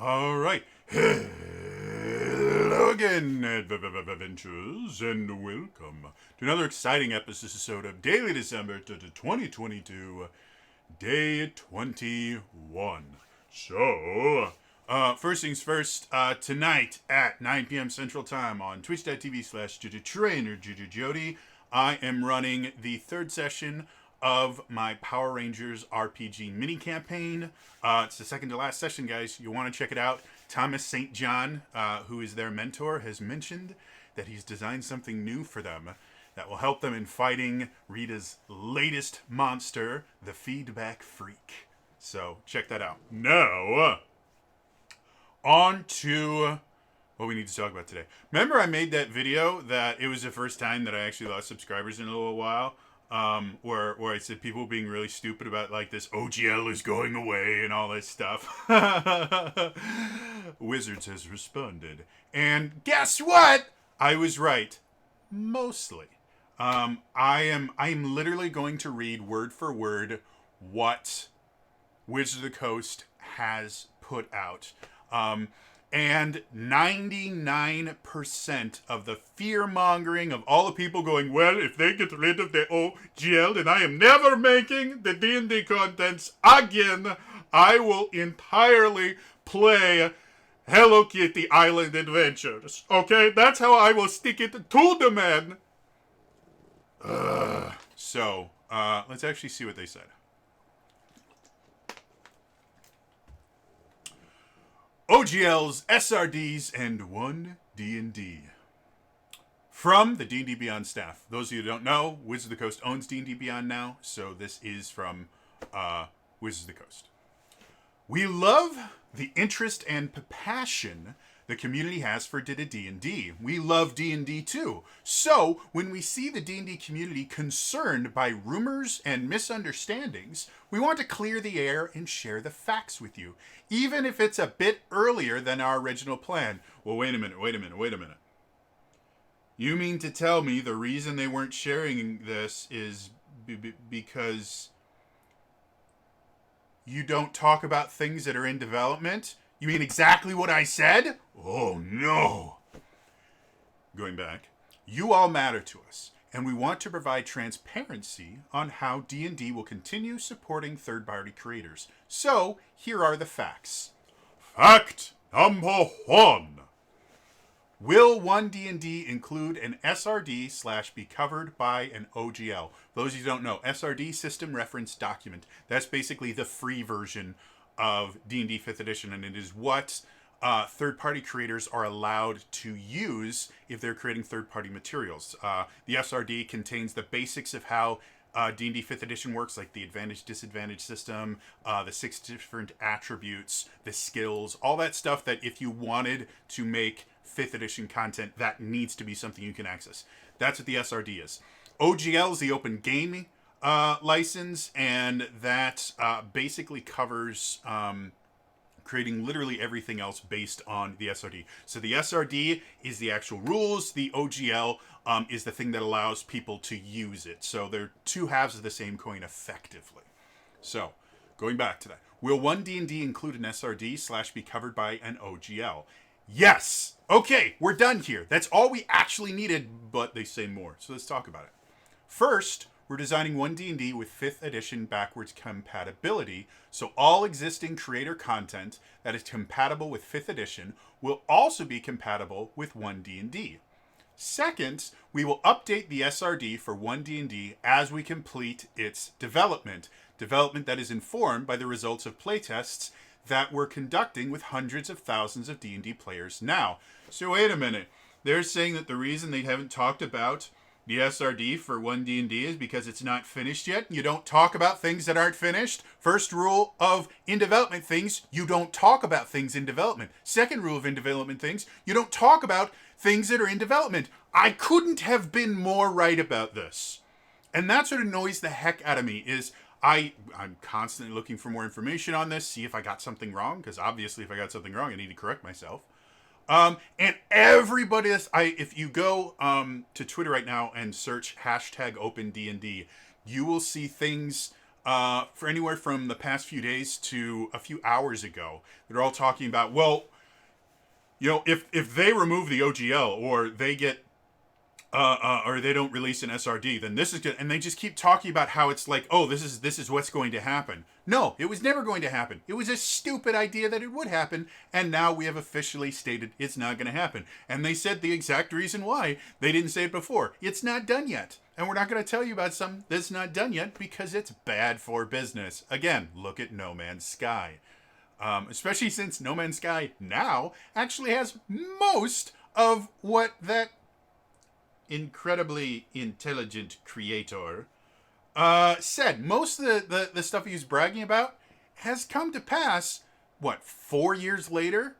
All right. Hello again, adventurers, and welcome to another exciting episode of Daily December to 2022, Day 21. So, first things first, tonight at 9 p.m. Central Time on twitch.tv/JujuTrainer, I am running the third session of my Power Rangers RPG mini campaign. It's the second to last session, guys. You want to check it out. Thomas St. John, who is their mentor, has mentioned that he's designed something new for them that will help them in fighting Rita's latest monster, the Feedback Freak. So check that out. Now, on to what we need to talk about today. Remember I made that video that it was the first time that I actually lost subscribers in a little while? Where I said people being really stupid about like this OGL is going away and all this stuff. Wizards has responded. And guess what? I was right. Mostly. I am literally going to read word for word what Wizards of the Coast has put out. And 99% of the fear-mongering of all the people going, well, if they get rid of the OGL, then I am never making the D&D contents again. I will entirely play Hello Kitty Island Adventures. Okay? That's how I will stick it to the man. So, let's actually see what they said. OGLs, SRDs, and one D&D. From the D&D Beyond staff. Those of you who don't know, Wizards of the Coast owns D&D Beyond now, so this is from Wizards of the Coast. We love the interest and passion the community has for D&D. We love D&D too. So, when we see the D&D community concerned by rumors and misunderstandings, we want to clear the air and share the facts with you, even if it's a bit earlier than our original plan. Well, wait a minute. You mean to tell me the reason they weren't sharing this is because you don't talk about things that are in development? You mean exactly what I said? Oh, no. Going back, you all matter to us, and we want to provide transparency on how D&D will continue supporting third-party creators. So, here are the facts. Fact number 1. Will 1D&D include an SRD / be covered by an OGL? Those of you who don't know, SRD, System Reference Document. That's basically the free version of D&D 5th edition, and it is what third-party creators are allowed to use if they're creating third-party materials. The SRD contains the basics of how D&D 5th edition works, like the advantage-disadvantage system, the 6 different attributes, the skills, all that stuff that if you wanted to make 5th edition content, that needs to be something you can access. That's what the SRD is. OGL is the open game license, and that basically covers creating literally everything else based on the SRD. So the SRD is the actual rules. The OGL is the thing that allows people to use it. So they're two halves of the same coin effectively. So going back to that. Will 1D&D include an SRD / be covered by an OGL? Yes! Okay, we're done here. That's all we actually needed, but they say more. So let's talk about it. First, we're designing 1D&D with 5th edition backwards compatibility, so all existing creator content that is compatible with 5th edition will also be compatible with 1D&D. Second, we will update the SRD for 1D&D as we complete its development that is informed by the results of playtests that we're conducting with hundreds of thousands of D&D players now. So wait a minute. They're saying that the reason they haven't talked about the SRD for 1D&D is because it's not finished yet. You don't talk about things that aren't finished. First rule of in development things, you don't talk about things in development. Second rule of in development things, you don't talk about things that are in development. I couldn't have been more right about this. And that's what annoys the heck out of me is I'm constantly looking for more information on this, see if I got something wrong, because obviously if I got something wrong, I need to correct myself. And everybody, if you go to Twitter right now and search #OpenDND, you will see things for anywhere from the past few days to a few hours ago. They're all talking about, well, if they remove the OGL or they get or they don't release an SRD, then this is good. And they just keep talking about how it's like, oh, this is what's going to happen. No, it was never going to happen. It was a stupid idea that it would happen, and now we have officially stated it's not going to happen. And they said the exact reason why. They didn't say it before. It's not done yet. And we're not going to tell you about something that's not done yet because it's bad for business. Again, look at No Man's Sky. Especially since No Man's Sky now actually has most of what that incredibly intelligent creator said. Most of the stuff he was bragging about has come to pass, 4 years later?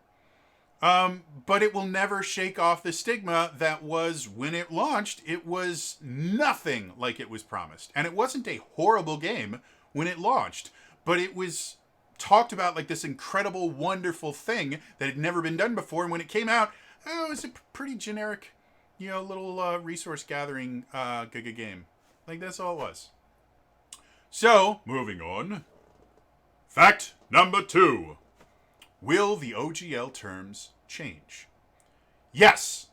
But it will never shake off the stigma that was when it launched. It was nothing like it was promised. And it wasn't a horrible game when it launched, but it was talked about like this incredible, wonderful thing that had never been done before. And when it came out, it was a pretty generic, little resource gathering Giga game. Like, that's all it was. So, moving on. Fact number 2. Will the OGL terms change? Yes.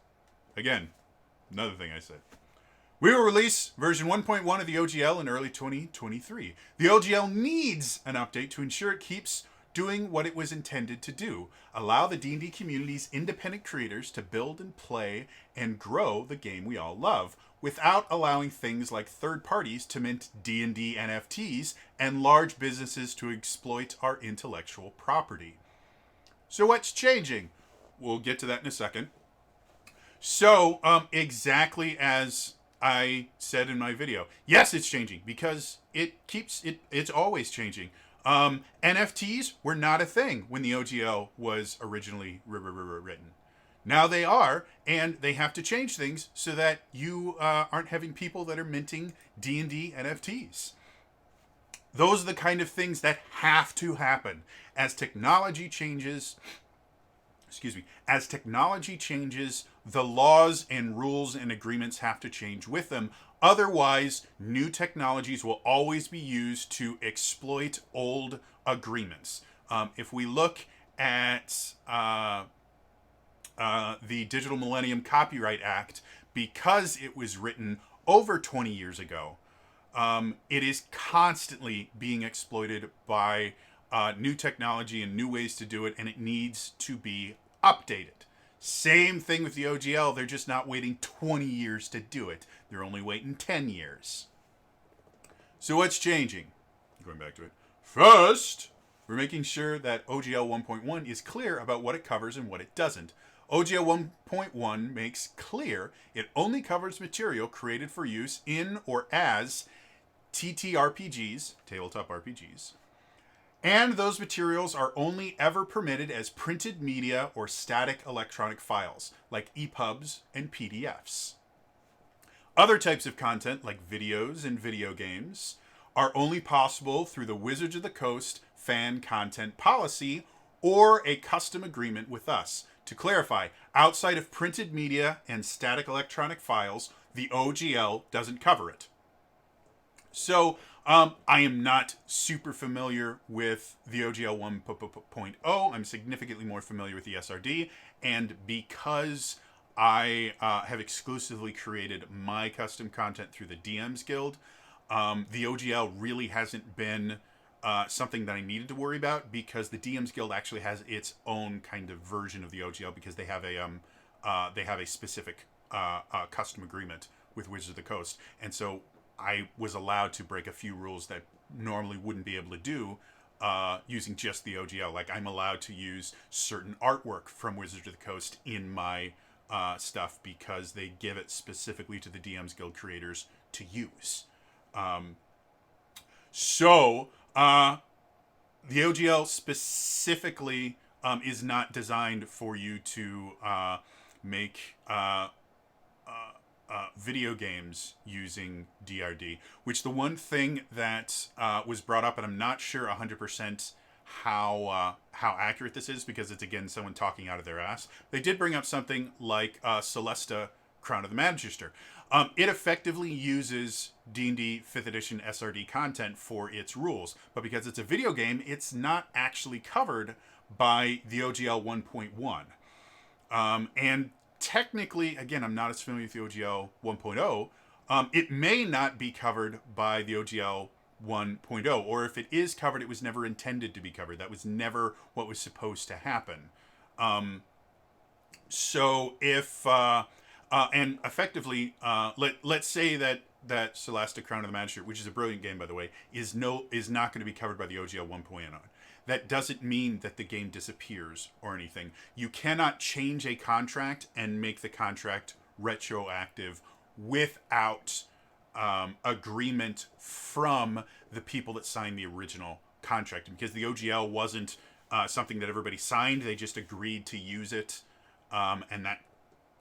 Again, another thing I said. We will release version 1.1 of the OGL in early 2023. The OGL needs an update to ensure it keeps doing what it was intended to do. Allow the D&D community's independent creators to build and play and grow the game we all love, without allowing things like third parties to mint D&D NFTs and large businesses to exploit our intellectual property. So what's changing? We'll get to that in a second. So, exactly as I said in my video, yes, it's changing because it's always changing. NFTs were not a thing when the OGL was originally written. Now they are, and they have to change things so that you aren't having people that are minting D&D NFTs. Those are the kind of things that have to happen. As technology changes, the laws and rules and agreements have to change with them. Otherwise, new technologies will always be used to exploit old agreements. If we look at the Digital Millennium Copyright Act, because it was written over 20 years ago, it is constantly being exploited by new technology and new ways to do it, and it needs to be updated. Same thing with the OGL. They're just not waiting 20 years to do it. They're only waiting 10 years. So what's changing? Going back to it. First, we're making sure that OGL 1.1 is clear about what it covers and what it doesn't. OGL 1.1 makes clear it only covers material created for use in or as TTRPGs, tabletop RPGs, and those materials are only ever permitted as printed media or static electronic files, like EPUBs and PDFs. Other types of content, like videos and video games, are only possible through the Wizards of the Coast fan content policy or a custom agreement with us. To clarify, outside of printed media and static electronic files, the OGL doesn't cover it. So, I am not super familiar with the OGL 1.0. I'm significantly more familiar with the SRD. And because I have exclusively created my custom content through the DMs Guild, the OGL really hasn't been something that I needed to worry about, because the DMs Guild actually has its own kind of version of the OGL, because they have a specific custom agreement with Wizards of the Coast. And so I was allowed to break a few rules that normally wouldn't be able to do using just the OGL. Like, I'm allowed to use certain artwork from Wizards of the Coast in my stuff because they give it specifically to the DMs Guild creators to use. So the OGL specifically is not designed for you to make video games using DRD, which the one thing that was brought up, and I'm not sure 100% how accurate this is, because it's, again, someone talking out of their ass. They did bring up something like Celesta Crown of the Magister. It effectively uses D&D 5th edition SRD content for its rules, but because it's a video game, it's not actually covered by the OGL 1.1. And technically, again, I'm not as familiar with the OGL 1.0. It may not be covered by the OGL 1.0, or if it is covered, it was never intended to be covered. That was never what was supposed to happen. So if and effectively, let's say that Scholastic Crown of the Magister, which is a brilliant game by the way, is not going to be covered by the OGL 1.0. That doesn't mean that the game disappears or anything. You cannot change a contract and make the contract retroactive without agreement from the people that signed the original contract. Because the OGL wasn't something that everybody signed, they just agreed to use it, and that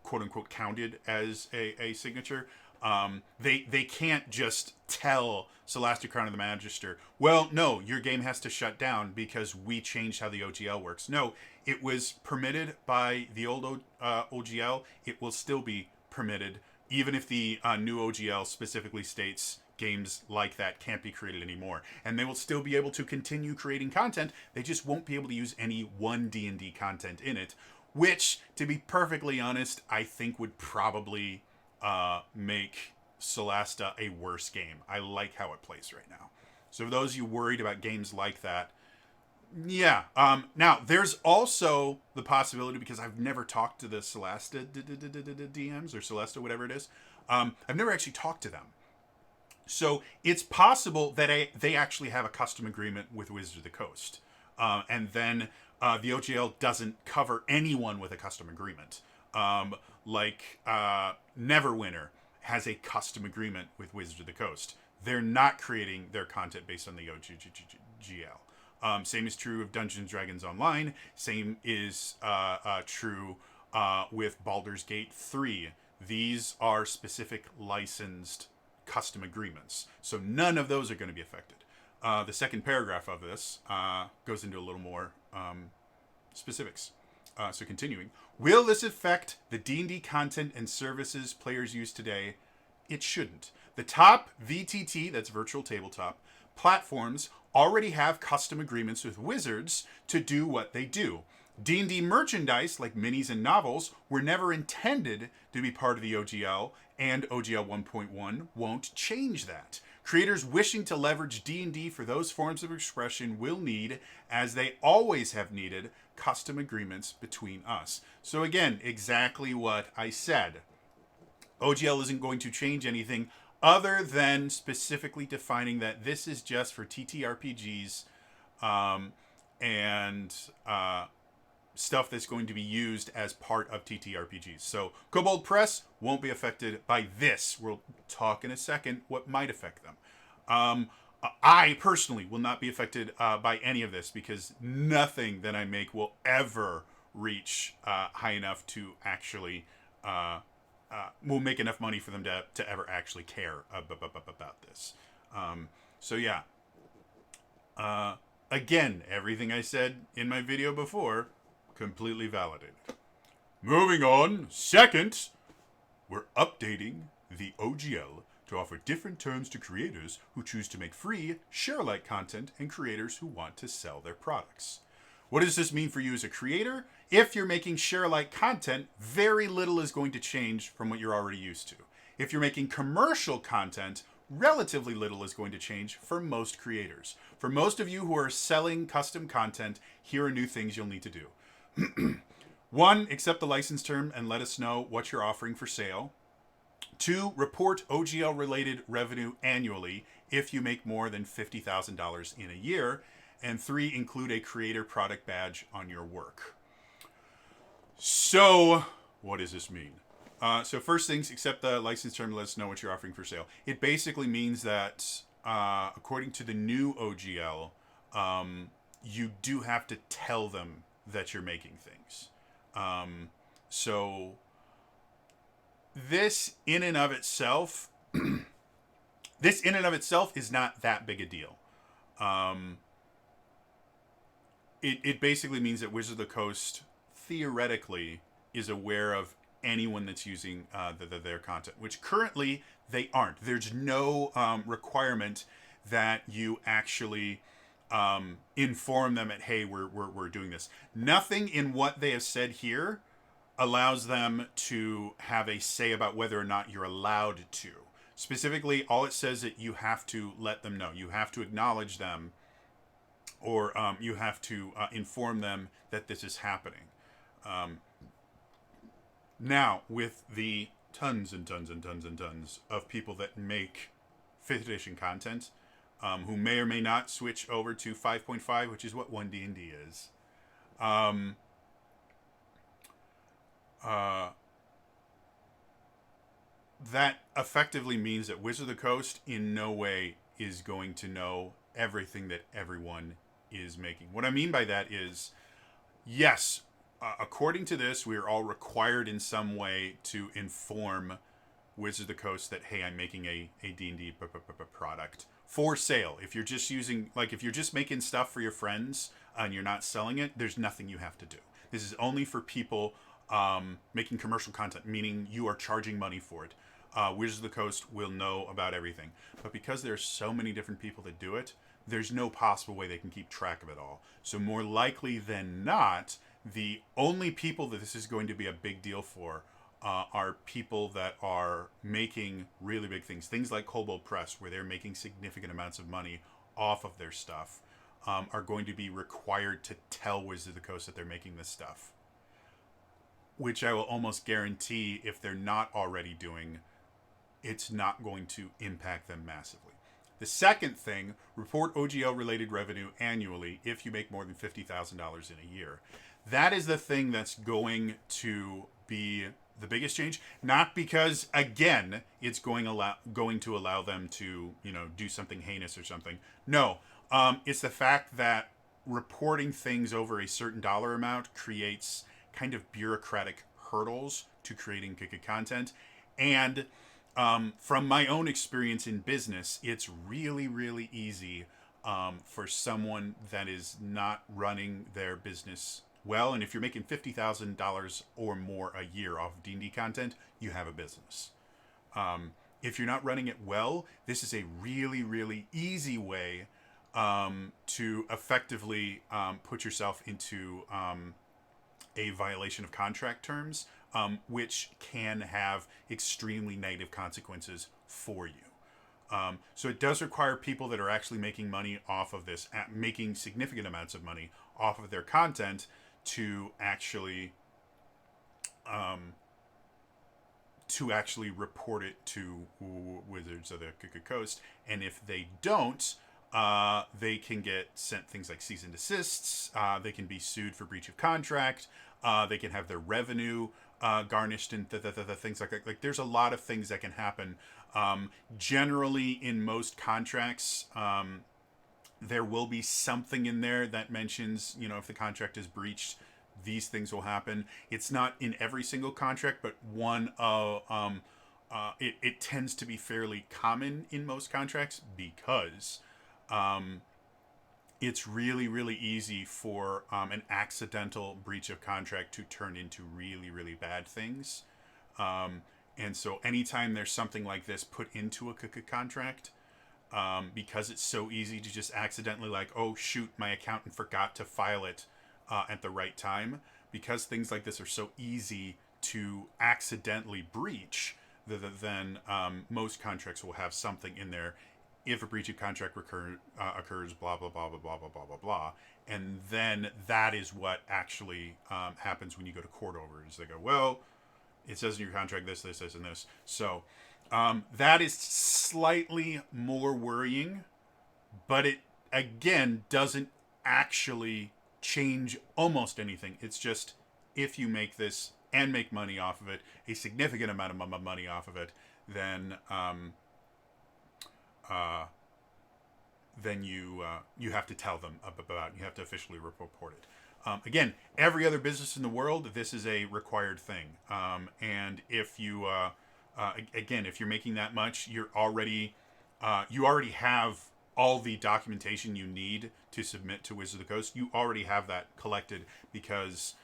quote unquote counted as a signature. They can't just tell Scholastic Crown of the Magister, well, no, your game has to shut down because we changed how the OGL works. No, it was permitted by the old OGL. It will still be permitted, even if the new OGL specifically states games like that can't be created anymore. And they will still be able to continue creating content. They just won't be able to use any one D&D content in it, which, to be perfectly honest, I think would probably make Solasta a worse game. I like how it plays right now. So for those of you worried about games like that, yeah. Now, there's also the possibility, because I've never talked to the Solasta DMs, or Solasta, whatever it is. I've never actually talked to them. So it's possible that they actually have a custom agreement with Wizards of the Coast. And then the OGL doesn't cover anyone with a custom agreement. Like Neverwinter has a custom agreement with Wizards of the Coast. They're not creating their content based on the OGL. Same is true of Dungeons & Dragons Online. Same is true with Baldur's Gate 3. These are specific licensed custom agreements. So none of those are going to be affected. The second paragraph of this goes into a little more specifics. So continuing, will this affect the D&D content and services players use today? It shouldn't. The top VTT, that's virtual tabletop, platforms already have custom agreements with Wizards to do what they do. D&D merchandise, like minis and novels, were never intended to be part of the OGL, and OGL 1.1 won't change that. Creators wishing to leverage D&D for those forms of expression will need, as they always have needed, custom agreements between us. So again, exactly what I said. OGL isn't going to change anything other than specifically defining that this is just for TTRPGs and stuff that's going to be used as part of TTRPGs. So Kobold Press won't be affected by this. We'll talk in a second what might affect them. I personally will not be affected by any of this, because nothing that I make will ever reach high enough to actually will make enough money for them to ever actually care about this. So yeah. Again, everything I said in my video before, completely validated. Moving on, second, we're updating the OGL to offer different terms to creators who choose to make free, share-alike content and creators who want to sell their products. What does this mean for you as a creator? If you're making share-alike content, very little is going to change from what you're already used to. If you're making commercial content, relatively little is going to change for most creators. For most of you who are selling custom content, here are new things you'll need to do. 1, accept the license term and let us know what you're offering for sale. 2, report OGL-related revenue annually if you make more than $50,000 in a year. And 3, include a creator product badge on your work. So, what does this mean? So first things, accept the license term and let us know what you're offering for sale. It basically means that, according to the new OGL, you do have to tell them that you're making things. So this in and of itself, is not that big a deal. It basically means that Wizards of the Coast theoretically is aware of anyone that's using their content, which currently they aren't. There's no requirement that you actually inform them at, hey, we're doing this. Nothing in what they have said here allows them to have a say about whether or not you're allowed to. Specifically, all it says that you have to let them know. You have to acknowledge them, or you have to inform them that this is happening. Now, with the tons and tons and tons and tons of people that make 5th edition content, who may or may not switch over to 5.5, which is what 1D&D is, that effectively means that Wizard of the Coast in no way is going to know everything that everyone is making. What I mean by that is, yes, according to this, we are all required in some way to inform Wizard of the Coast that, hey, I'm making a D&D product for sale. If you're just using, like, if you're just making stuff for your friends and you're not selling it, there's nothing you have to do. This is only for people making commercial content, meaning you are charging money for it. Wizards of the Coast will know about everything. But because there's so many different people that do it, there's no possible way they can keep track of it all. So more likely than not, the only people that this is going to be a big deal for are people that are making really big things. Things like Kobold Press, where they're making significant amounts of money off of their stuff, are going to be required to tell Wizards of the Coast that they're making this stuff. Which I will almost guarantee, if they're not already doing, it's not going to impact them massively. The second thing, report OGL-related revenue annually if you make more than $50,000 in a year. That is the thing that's going to be the biggest change. Not because, again, it's going to allow them to, do something heinous or something. No, it's the fact that reporting things over a certain dollar amount creates kind of bureaucratic hurdles to creating content. And from my own experience in business, it's really, really easy for someone that is not running their business well. And if you're making $50,000 or more a year off of D&D content, you have a business. If you're not running it well, this is a really, really easy way to effectively put yourself into a violation of contract terms, which can have extremely negative consequences for you. So it does require people that are actually making money off of this, making significant amounts of money off of their content, to actually report it to Wizards of the Coast. And if they don't, they can get sent things like cease and desists. They can be sued for breach of contract. They can have their revenue garnished and things like that. Like, there's a lot of things that can happen. Generally, in most contracts, there will be something in there that mentions, if the contract is breached, these things will happen. It's not in every single contract, but it tends to be fairly common in most contracts because it's really, really easy for an accidental breach of contract to turn into really, really bad things. And so anytime there's something like this put into a contract, because it's so easy to just accidentally, like, oh, shoot, my accountant forgot to file it at the right time, because things like this are so easy to accidentally breach, then most contracts will have something in there. If a breach of contract occurs, blah, blah, blah, blah, blah, blah, blah, blah, blah. And then that is what actually happens when you go to court over it. Is they go, well, it says in your contract this, this, this, and this. So that is slightly more worrying, but it, again, doesn't actually change almost anything. It's just, if you make this and make money off of it, a significant amount of money off of it, then you have to tell them about it. You have to officially report it. Again, every other business in the world, this is a required thing. And if you, again, if you're making that much, you already have all the documentation you need to submit to Wizards of the Coast. You already have that collected, because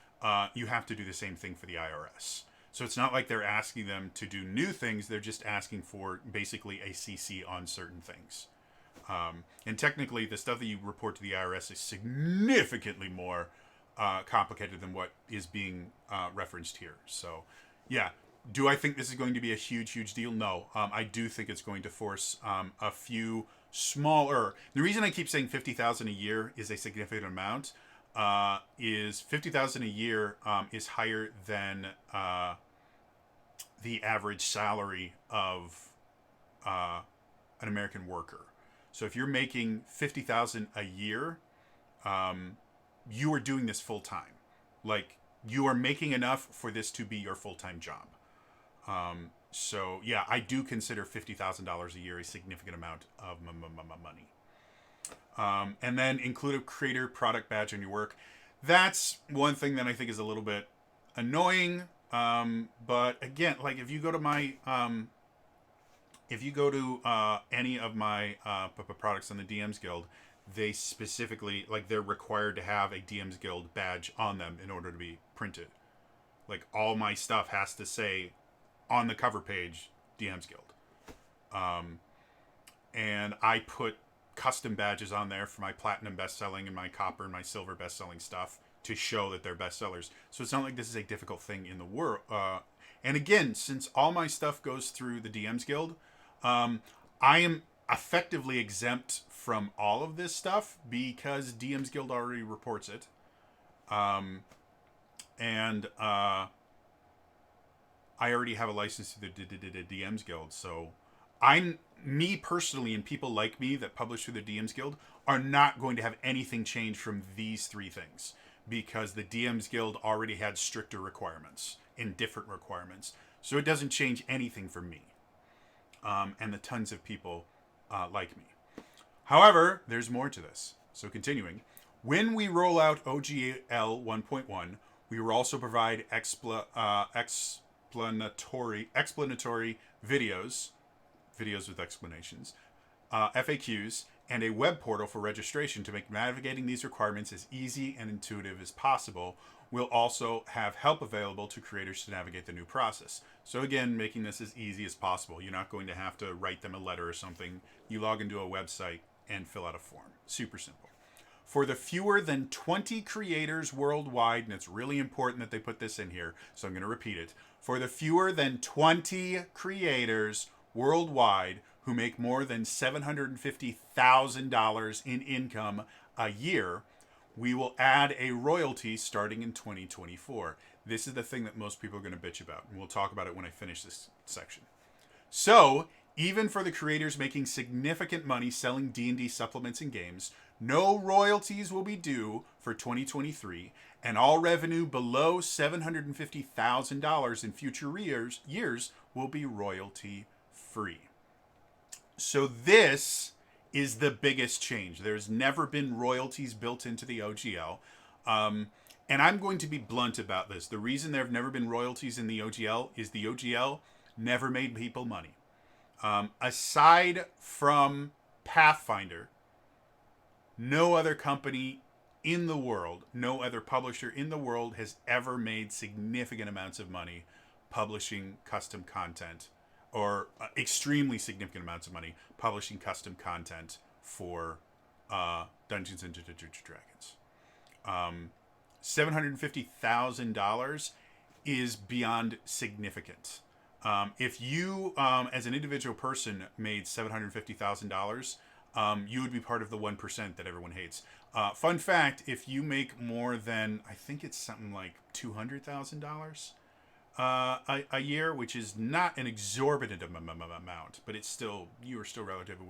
you have to do the same thing for the IRS. So it's not like they're asking them to do new things. They're just asking for basically a CC on certain things. And technically, the stuff that you report to the IRS is significantly more complicated than what is being referenced here. So, yeah. Do I think this is going to be a huge deal? No. I do think it's going to force a few smaller. The reason I keep saying 50,000 a year is a significant amount is 50,000 a year is higher than the average salary of an American worker. So if you're making 50,000 a year, you are doing this full time. Like, you are making enough for this to be your full-time job. So yeah, I do consider $50,000 a year a significant amount of money. And then include a creator product badge on your work. That's one thing that I think is a little bit annoying. But again, like if you go to my, any of my products on the DMs Guild, they specifically, like, they're required to have a DMs Guild badge on them in order to be printed. Like, all my stuff has to say on the cover page, DMs Guild. And I put custom badges on there for my platinum best-selling and my copper and my silver best-selling stuff to show that they're bestsellers. So it's not like this is a difficult thing in the world. And again, since all my stuff goes through the DMs Guild, I am effectively exempt from all of this stuff because DMs Guild already reports it. And I already have a license to the DMs Guild, so me personally, and people like me that publish through the DMs Guild are not going to have anything change from these three things because the DMs Guild already had stricter requirements and different requirements. So it doesn't change anything for me and the tons of people like me. However, there's more to this. So continuing, when we roll out OGL 1.1, we will also provide explanatory videos with explanations, FAQs, and a web portal for registration to make navigating these requirements as easy and intuitive as possible. We'll also have help available to creators to navigate the new process. So again, making this as easy as possible. You're not going to have to write them a letter or something. You log into a website and fill out a form. Super simple. For the fewer than 20 creators worldwide, and it's really important that they put this in here, so I'm going to repeat it. For the fewer than 20 creators worldwide who make more than $750,000 in income a year, we will add a royalty starting in 2024. This is the thing that most people are going to bitch about, and we'll talk about it when I finish this section. So, even for the creators making significant money selling D&D supplements and games, no royalties will be due for 2023, and all revenue below $750,000 in future years will be royalty-free. So this is the biggest change. There's never been royalties built into the OGL. And I'm going to be blunt about this. The reason there have never been royalties in the OGL is the OGL never made people money. Aside from Pathfinder, no other company in the world, no other publisher in the world has ever made significant amounts of money publishing custom content, or extremely significant amounts of money publishing custom content for Dungeons and Dragons. $750,000 is beyond significant. If you, as an individual person, made $750,000, you would be part of the 1% that everyone hates. Fun fact, if you make more than, I think it's something like $200,000 a year, which is not an exorbitant amount, but it's still, you are still relatively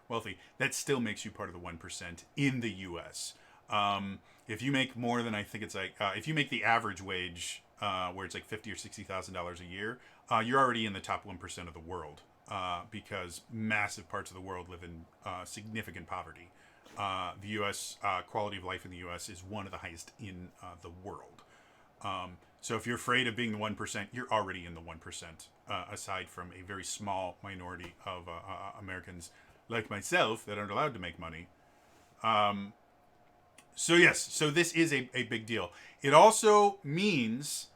wealthy. That still makes you part of the 1% in the U.S. If you make more than, I think it's like, if you make the average wage, where it's like $50,000 or $60,000 a year, you're already in the top 1% of the world, because massive parts of the world live in significant poverty. The U.S. Quality of life in the U.S. is one of the highest in the world. So if you're afraid of being the 1%, you're already in the 1%, aside from a very small minority of Americans like myself that aren't allowed to make money. So yes, so this is a big deal. It also means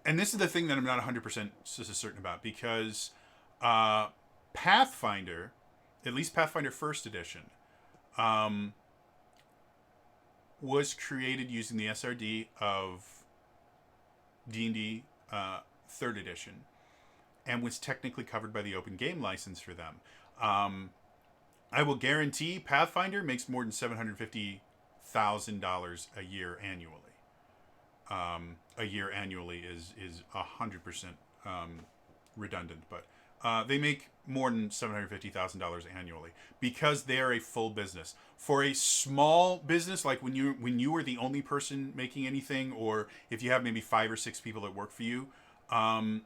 and this is the thing that I'm not 100% certain about, because Pathfinder, at least Pathfinder First Edition, was created using the SRD of D&D Third Edition, and was technically covered by the open game license for them. I will guarantee Pathfinder makes more than $750,000 a year annually. A year annually is 100% redundant, but they make more than $750,000 annually because they are a full business. For a small business, like when you are the only person making anything, or if you have maybe 5 or 6 people that work for you,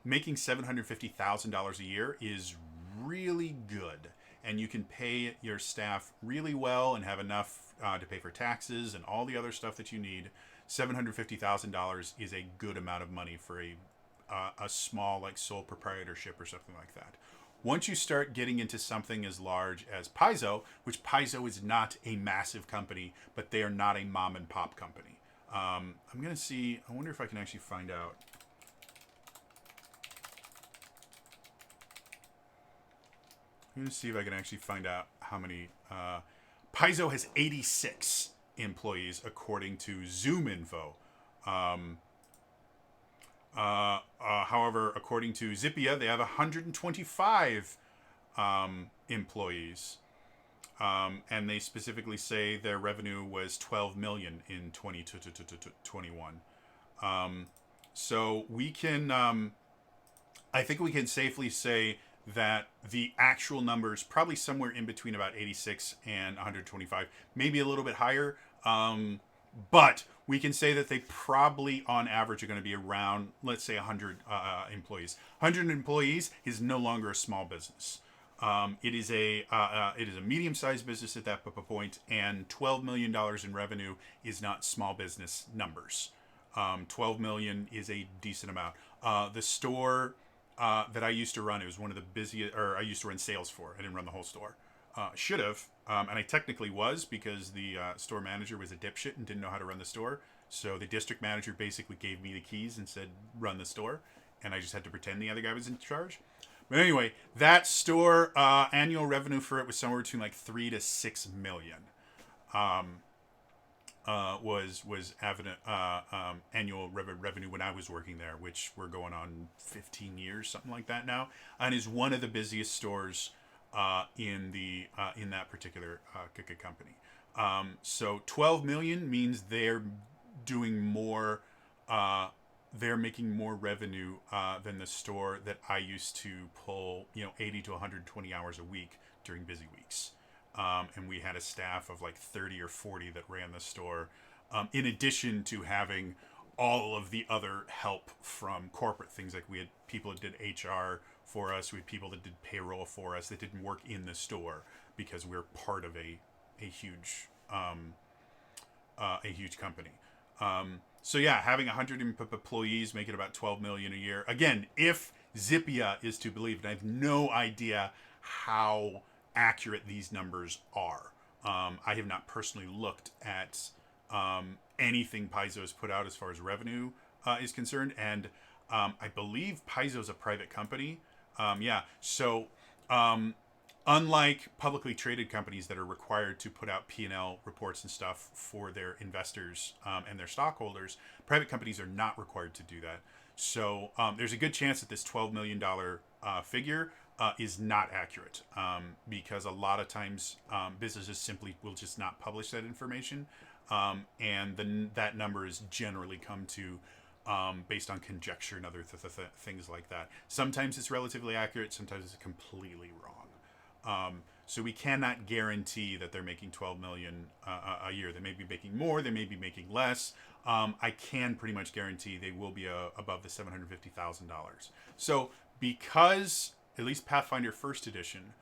making $750,000 a year is really good, and you can pay your staff really well and have enough to pay for taxes and all the other stuff that you need. $750,000 is a good amount of money for a small, like, sole proprietorship or something like that. Once you start getting into something as large as Paizo, which Paizo is not a massive company, but they are not a mom and pop company. I'm going to see, I wonder if I can actually find out. I'm going to see if I can actually find out how many. Paizo has 86 employees, according to ZoomInfo. However, according to Zippia, they have 125 employees. And they specifically say their revenue was $12 million in 2021. So we can, I think we can safely say that the actual numbers probably somewhere in between about 86 and 125, maybe a little bit higher. But we can say that they probably, on average, are going to be around, let's say, 100 employees. 100 employees is no longer a small business. It is a medium-sized business at that point, and $12 million in revenue is not small business numbers. 12 million is a decent amount. The store that I used to run, it was one of the busiest, or I used to run sales for. I didn't run the whole store. Should have, and I technically was, because the store manager was a dipshit and didn't know how to run the store. So the district manager basically gave me the keys and said, run the store, and I just had to pretend the other guy was in charge. But anyway, that store annual revenue for it was somewhere between like 3 to 6 million. Was evident annual revenue when I was working there, which we're going on 15 years, something like that now, and is one of the busiest stores in that particular company. So 12 million means they're doing more. They're making more revenue than the store that I used to pull, 80 to 120 hours a week during busy weeks. And we had a staff of like 30 or 40 that ran the store, in addition to having all of the other help from corporate things. Like we had people that did HR for us. We had people that did payroll for us that didn't work in the store because we're part of a huge company. So yeah, having 100 employees making about 12 million a year. Again, if Zippia is to believe, and I have no idea how accurate these numbers are. I have not personally looked at anything Paizo has put out as far as revenue is concerned, and I believe Paizo is a private company. So unlike publicly traded companies that are required to put out P&L reports and stuff for their investors and their stockholders, private companies are not required to do that. So there's a good chance that this $12 million figure is not accurate, because a lot of times businesses simply will just not publish that information, and then that number is generally come to based on conjecture and other things like that. Sometimes it's relatively accurate, sometimes it's completely wrong. So we cannot guarantee that they're making 12 million a year. They may be making more, they may be making less. I can pretty much guarantee they will be above the $750,000. So because at least Pathfinder First Edition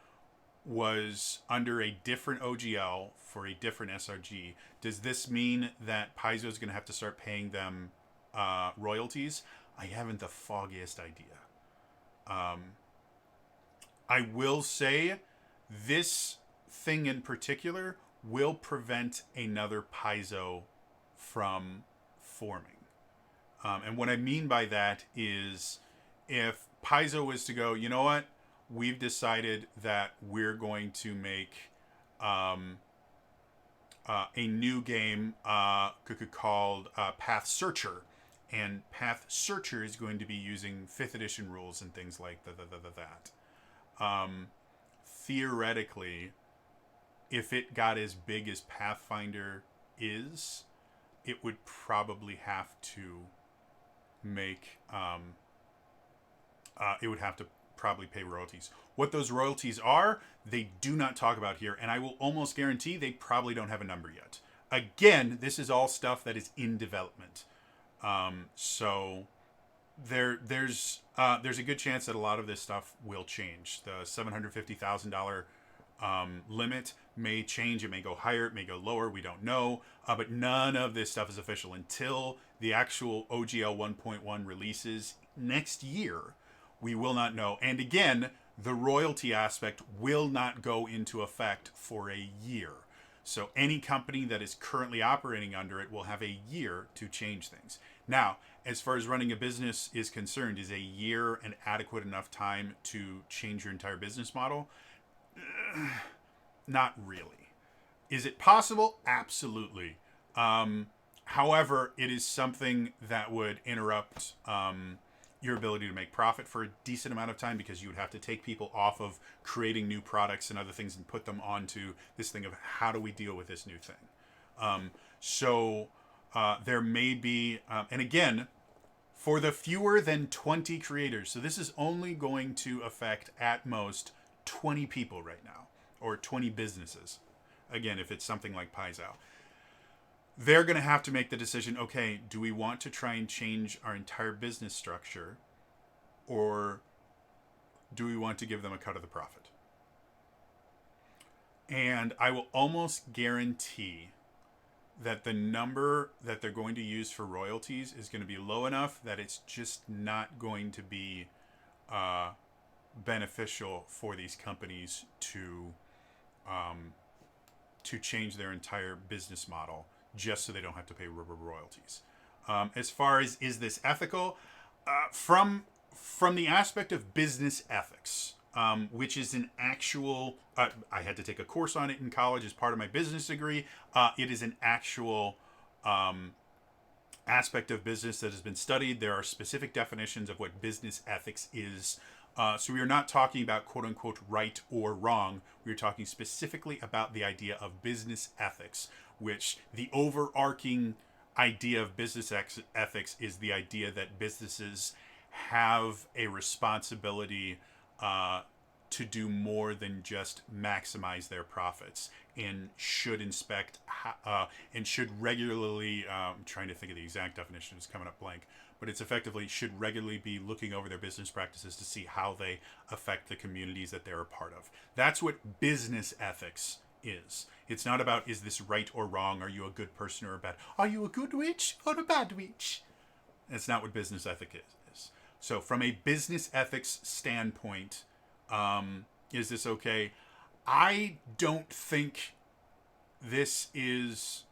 was under a different OGL for a different SRG, does this mean that Paizo is going to have to start paying them royalties? I haven't the foggiest idea. I will say this thing in particular will prevent another Paizo from forming. And what I mean by that is if Paizo was to go, you know what, we've decided that we're going to make a new game called Path Searcher. And Path Searcher is going to be using 5th edition rules and things like that. Theoretically, if it got as big as Pathfinder is, it would probably have to make it would have to probably pay royalties. What those royalties are, they do not talk about here, and I will almost guarantee they probably don't have a number yet. Again, this is all stuff that is in development, so there's a good chance that a lot of this stuff will change. The $750,000 limit may change. It may go higher. It may go lower. We don't know. But none of this stuff is official until the actual OGL 1.1 releases next year. We will not know. And again, the royalty aspect will not go into effect for a year. So any company that is currently operating under it will have a year to change things. Now, as far as running a business is concerned, is a year an adequate enough time to change your entire business model? Not really. Is it possible? Absolutely. However, it is something that would interrupt your ability to make profit for a decent amount of time, because you would have to take people off of creating new products and other things and put them onto this thing of how do we deal with this new thing. So there may be, and again, for the fewer than 20 creators, so this is only going to affect at most 20 people right now, or 20 businesses. Again, if it's something like Paizo, they're going to have to make the decision, okay, do we want to try and change our entire business structure, or do we want to give them a cut of the profit? And I will almost guarantee that the number that they're going to use for royalties is going to be low enough that it's just not going to be beneficial for these companies to change their entire business model just so they don't have to pay royalties. As far as is this ethical, from the aspect of business ethics, which is an actual, I had to take a course on it in college as part of my business degree. It is an actual aspect of business that has been studied. There are specific definitions of what business ethics is. So we are not talking about quote unquote right or wrong. We are talking specifically about the idea of business ethics, which the overarching idea of business ethics is the idea that businesses have a responsibility to do more than just maximize their profits, and should inspect and should regularly, I'm trying to think of the exact definition, it's coming up blank, but it's effectively should regularly be looking over their business practices to see how they affect the communities that they're a part of. That's what business ethics is. It's not about, is this right or wrong? Are you a good person or a bad? Are you a good witch or a bad witch? That's not what business ethics is. So from a business ethics standpoint, is this okay? I don't think this is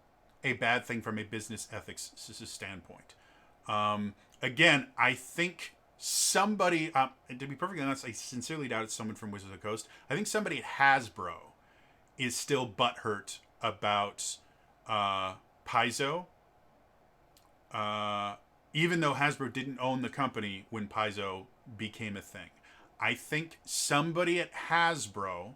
a bad thing from a business ethics standpoint. Again, I think somebody, to be perfectly honest, I sincerely doubt it's someone from Wizards of the Coast. I think somebody at Hasbro is still butthurt about Paizo, even though Hasbro didn't own the company when Paizo became a thing. I think somebody at Hasbro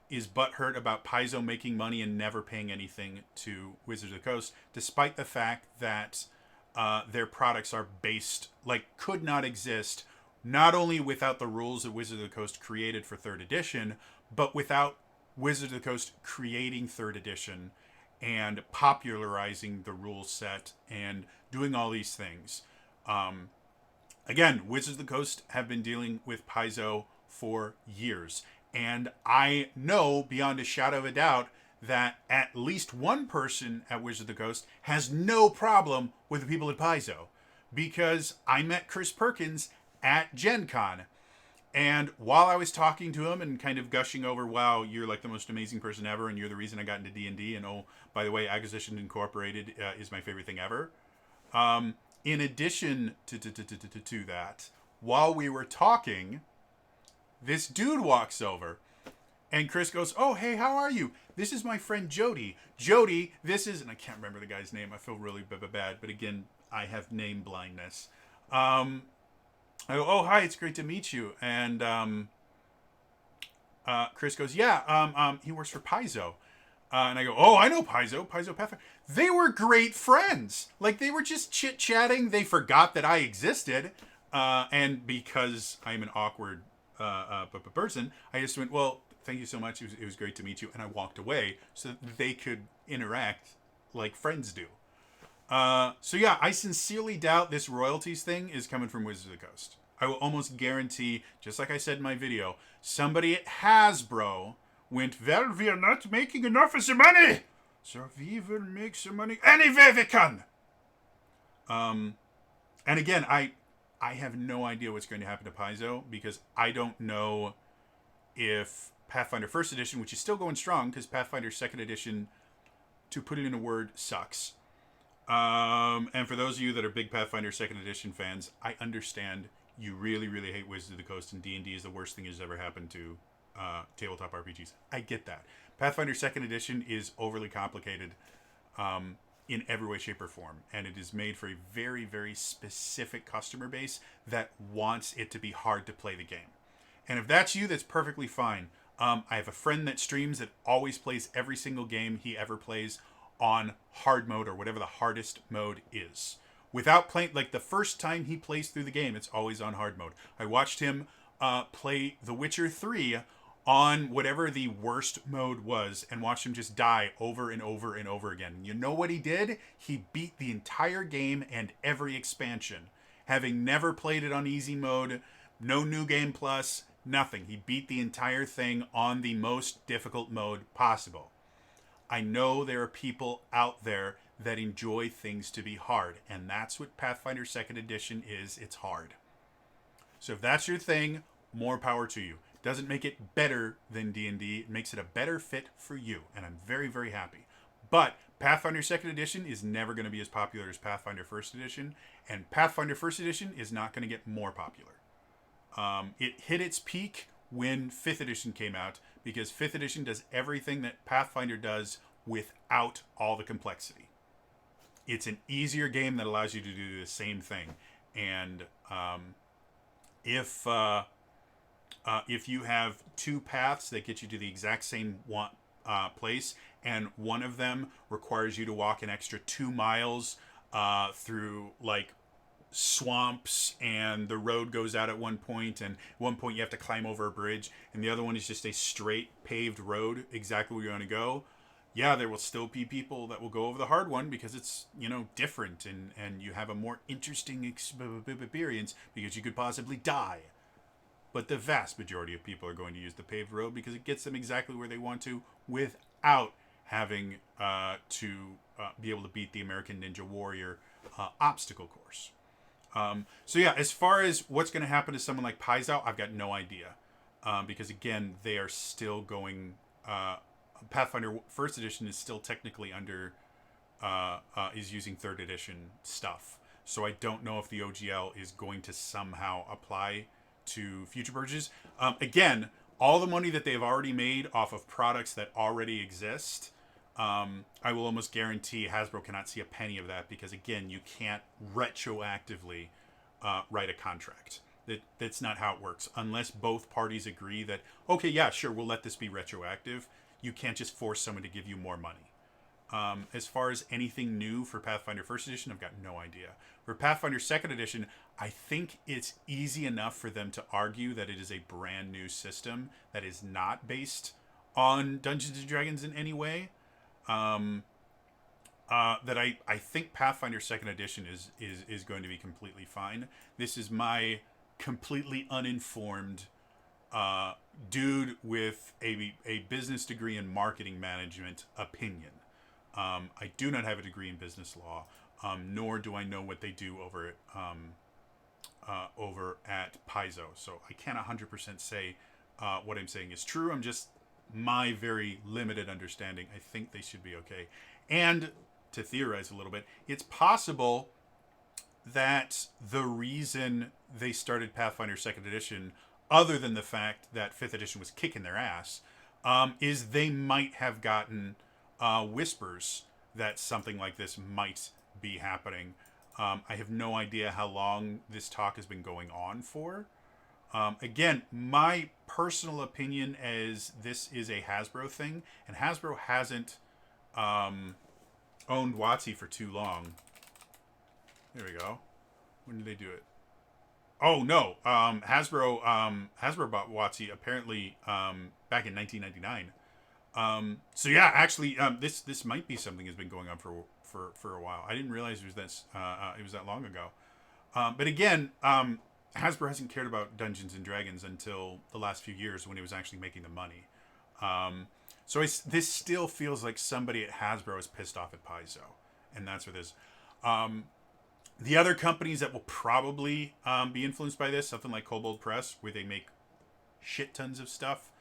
is butthurt about Paizo making money and never paying anything to Wizards of the Coast, despite the fact that their products are based, could not exist, not only without the rules that Wizards of the Coast created for 3rd edition, but without Wizards of the Coast creating 3rd edition and popularizing the rule set and doing all these things. Again, Wizards of the Coast have been dealing with Paizo for years. And I know beyond a shadow of a doubt that at least one person at Wizards of the Coast has no problem with the people at Paizo. Because I met Chris Perkins at Gen Con. And while I was talking to him and kind of gushing over, wow, you're like the most amazing person ever, and you're the reason I got into D&D, and oh, by the way, Acquisition Incorporated is my favorite thing ever. in addition to that, while we were talking, this dude walks over. And Chris goes, "Oh, hey, how are you? This is my friend Jody. Jody, this is..." And I can't remember the guy's name. I feel really bad. But again, I have name blindness. I go, "Oh, hi, it's great to meet you." And Chris goes, "Yeah, he works for Paizo." And I go, "Oh, I know Paizo Pathfinder." They were great friends. Like, they were just chit-chatting. They forgot that I existed. And because I'm an awkward person, I just went, "Well, thank you so much. It was great to meet you." And I walked away so that they could interact like friends do. So yeah, I sincerely doubt this royalties thing is coming from Wizards of the Coast. I will almost guarantee, just like I said in my video, somebody at Hasbro went, "Well, we are not making enough of the money, so we will make some money any way we can." And again, I have no idea what's going to happen to Paizo, because I don't know if Pathfinder First Edition, which is still going strong, because Pathfinder Second Edition, to put it in a word, sucks. And for those of you that are big Pathfinder Second Edition fans, I understand you really, really hate Wizards of the Coast, and D&D is the worst thing that's ever happened to tabletop RPGs. I get that. Pathfinder Second Edition is overly complicated in every way, shape, or form, and it is made for a very, very specific customer base that wants it to be hard to play the game. And if that's you, that's perfectly fine. I have a friend that streams that always plays every single game he ever plays on hard mode, or whatever the hardest mode is. Without playing, like the first time he plays through the game, it's always on hard mode. I watched him play The Witcher 3 on whatever the worst mode was, and watched him just die over and over and over again. You know what he did? He beat the entire game and every expansion, having never played it on easy mode, no new game plus, nothing. He beat the entire thing on the most difficult mode possible. I know there are people out there that enjoy things to be hard, and that's what Pathfinder 2nd Edition is. It's hard. So if that's your thing, more power to you. Doesn't make it better than D&D. It makes it a better fit for you, and I'm very, very happy. But Pathfinder 2nd Edition is never going to be as popular as Pathfinder 1st Edition, and Pathfinder 1st Edition is not going to get more popular. It hit its peak when 5th Edition came out, because 5th Edition does everything that Pathfinder does without all the complexity. It's an easier game that allows you to do the same thing. And if you have two paths that get you to the exact same place, and one of them requires you to walk an extra 2 miles through like swamps, and the road goes out at one point, and at one point you have to climb over a bridge, and the other one is just a straight paved road exactly where you want to go, yeah, there will still be people that will go over the hard one because it's, different, and you have a more interesting experience because you could possibly die. But the vast majority of people are going to use the paved road because it gets them exactly where they want to without having to be able to beat the American Ninja Warrior obstacle course. So yeah, as far as what's going to happen to someone like Paizo, I've got no idea. Because again, they are still going... Pathfinder 1st Edition is still technically under... is using 3rd Edition stuff. So I don't know if the OGL is going to somehow apply to future purchases. Again, all the money that they've already made off of products that already exist... I will almost guarantee Hasbro cannot see a penny of that because, again, you can't retroactively write a contract. That's not how it works. Unless both parties agree that, okay, yeah, sure, we'll let this be retroactive. You can't just force someone to give you more money. As far as anything new for Pathfinder 1st Edition, I've got no idea. For Pathfinder 2nd Edition, I think it's easy enough for them to argue that it is a brand new system that is not based on Dungeons & Dragons in any way. That I think Pathfinder 2nd Edition is going to be completely fine. This is my completely uninformed dude with a business degree in marketing management opinion. I do not have a degree in business law, nor do I know what they do over at Paizo. So I can't 100% say what I'm saying is true. I'm just my very limited understanding. I think they should be okay. And to theorize a little bit, it's possible that the reason they started Pathfinder Second Edition, other than the fact that Fifth Edition was kicking their ass, is they might have gotten whispers that something like this might be happening. I have no idea how long this talk has been going on for. Again, my personal opinion is this is a Hasbro thing, and Hasbro hasn't owned WOTC for too long. There we go. When did they do it? Oh no, Hasbro bought WOTC apparently back in 1999. So yeah, actually, this might be something that's been going on for a while. I didn't realize it was that long ago. But again, Hasbro hasn't cared about Dungeons and Dragons until the last few years when it was actually making the money. So this still feels like somebody at Hasbro is pissed off at Paizo, and that's what it is. The other companies that will probably be influenced by this, something like Kobold Press, where they make shit tons of stuff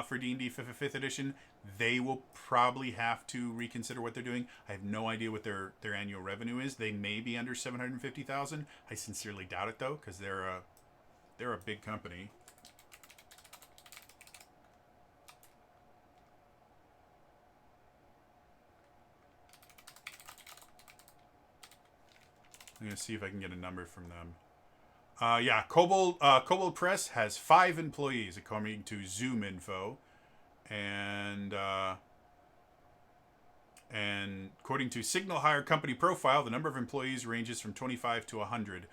for D&D 5th edition, they will probably have to reconsider what they're doing. I have no idea what their annual revenue is. They may be under $750,000. I sincerely doubt it though, because they're a big company. I'm gonna see if I can get a number from them. Yeah, Kobold Press has 5 employees according to Zoom info, and according to Signal Hire Company Profile, the number of employees ranges from 25 to 100,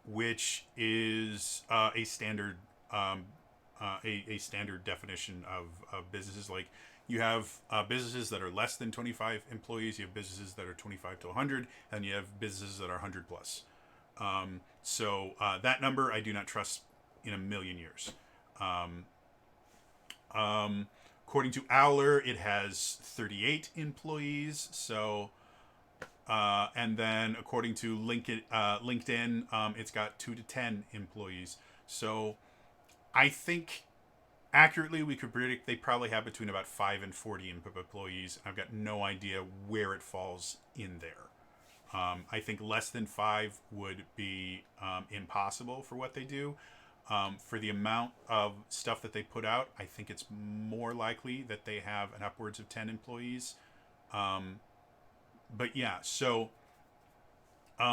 which is a standard a standard definition of businesses. Like you have businesses that are less than 25 employees, you have businesses that are 25 to 100, and you have businesses that are 100 plus. So that number I do not trust in a million years. According to Owler, it has 38 employees. So, and then according to LinkedIn, it's got 2 to 10 employees. So, I think accurately we could predict they probably have between about 5 and 40 employees. I've got no idea where it falls in there. I think less than 5 would be impossible for what they do. For the amount of stuff that they put out, I think it's more likely that they have an upwards of 10 employees. But yeah, so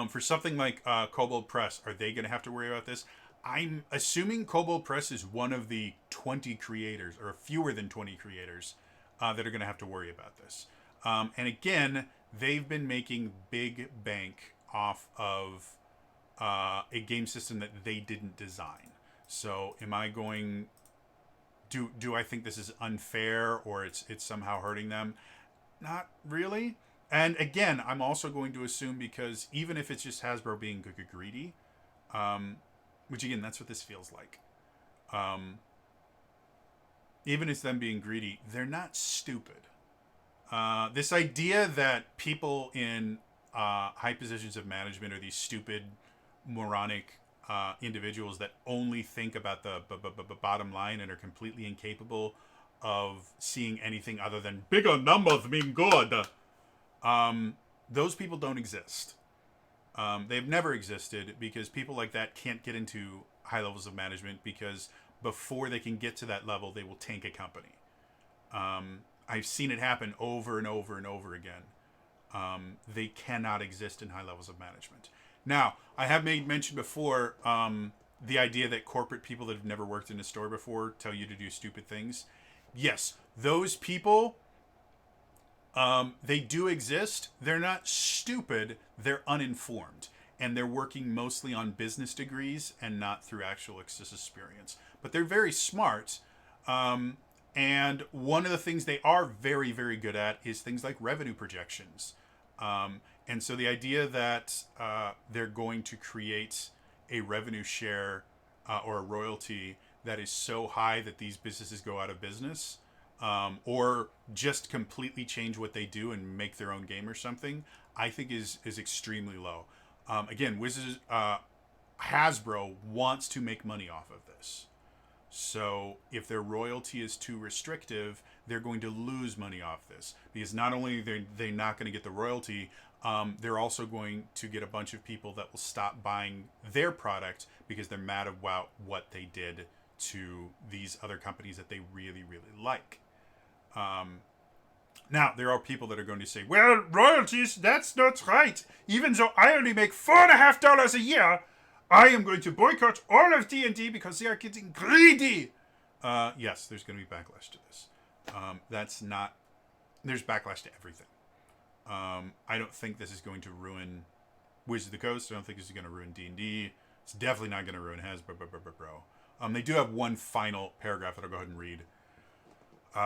for something like Kobold Press, are they going to have to worry about this? I'm assuming Kobold Press is one of the 20 creators, or fewer than 20 creators, that are going to have to worry about this. And again, they've been making big bank off of a game system that they didn't design. So am I going... Do I think this is unfair or it's somehow hurting them? Not really. And again, I'm also going to assume, because even if it's just Hasbro being greedy, which again, that's what this feels like. Even if it's them being greedy, they're not stupid. This idea that people in high positions of management are these stupid, moronic individuals that only think about the bottom line and are completely incapable of seeing anything other than bigger numbers mean good. Those people don't exist. They've never existed, because people like that can't get into high levels of management, because before they can get to that level, they will tank a company. I've seen it happen over and over and over again. They cannot exist in high levels of management. Now, I have made mention before the idea that corporate people that have never worked in a store before tell you to do stupid things. Yes, those people, they do exist. They're not stupid. They're uninformed. And they're working mostly on business degrees and not through actual experience. But they're very smart. And one of the things they are very, very good at is things like revenue projections. And so the idea that they're going to create a revenue share or a royalty that is so high that these businesses go out of business, or just completely change what they do and make their own game or something, I think is extremely low. Again, Hasbro wants to make money off of this. So if their royalty is too restrictive, they're going to lose money off this, because not only are they not going to get the royalty, they're also going to get a bunch of people that will stop buying their product because they're mad about what they did to these other companies that they really, really like. Now, there are people that are going to say, well, royalties, that's not right. Even though I only make $4.50 a year, I am going to boycott all of D&D because they are getting greedy. Yes, there's going to be backlash to this. There's backlash to everything. I don't think this is going to ruin Wizards of the Coast. I don't think this is going to ruin D&D. It's definitely not going to ruin Hasbro. They do have one final paragraph that I'll go ahead and read.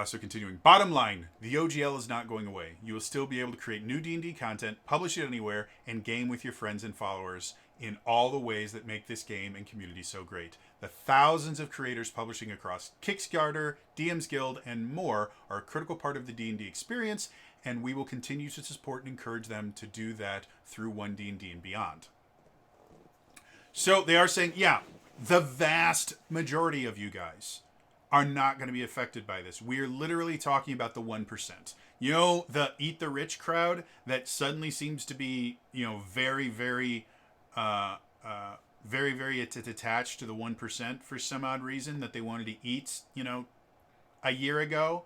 So continuing. Bottom line, the OGL is not going away. You will still be able to create new D&D content, publish it anywhere, and game with your friends and followers in all the ways that make this game and community so great. The thousands of creators publishing across Kickstarter, DM's Guild, and more are a critical part of the D&D experience, and we will continue to support and encourage them to do that through 1D&D and beyond. So they are saying, yeah, the vast majority of you guys are not going to be affected by this. We're literally talking about the 1%. You know, the eat the rich crowd that suddenly seems to be, very, very, very, very attached to the 1% for some odd reason that they wanted to eat, a year ago.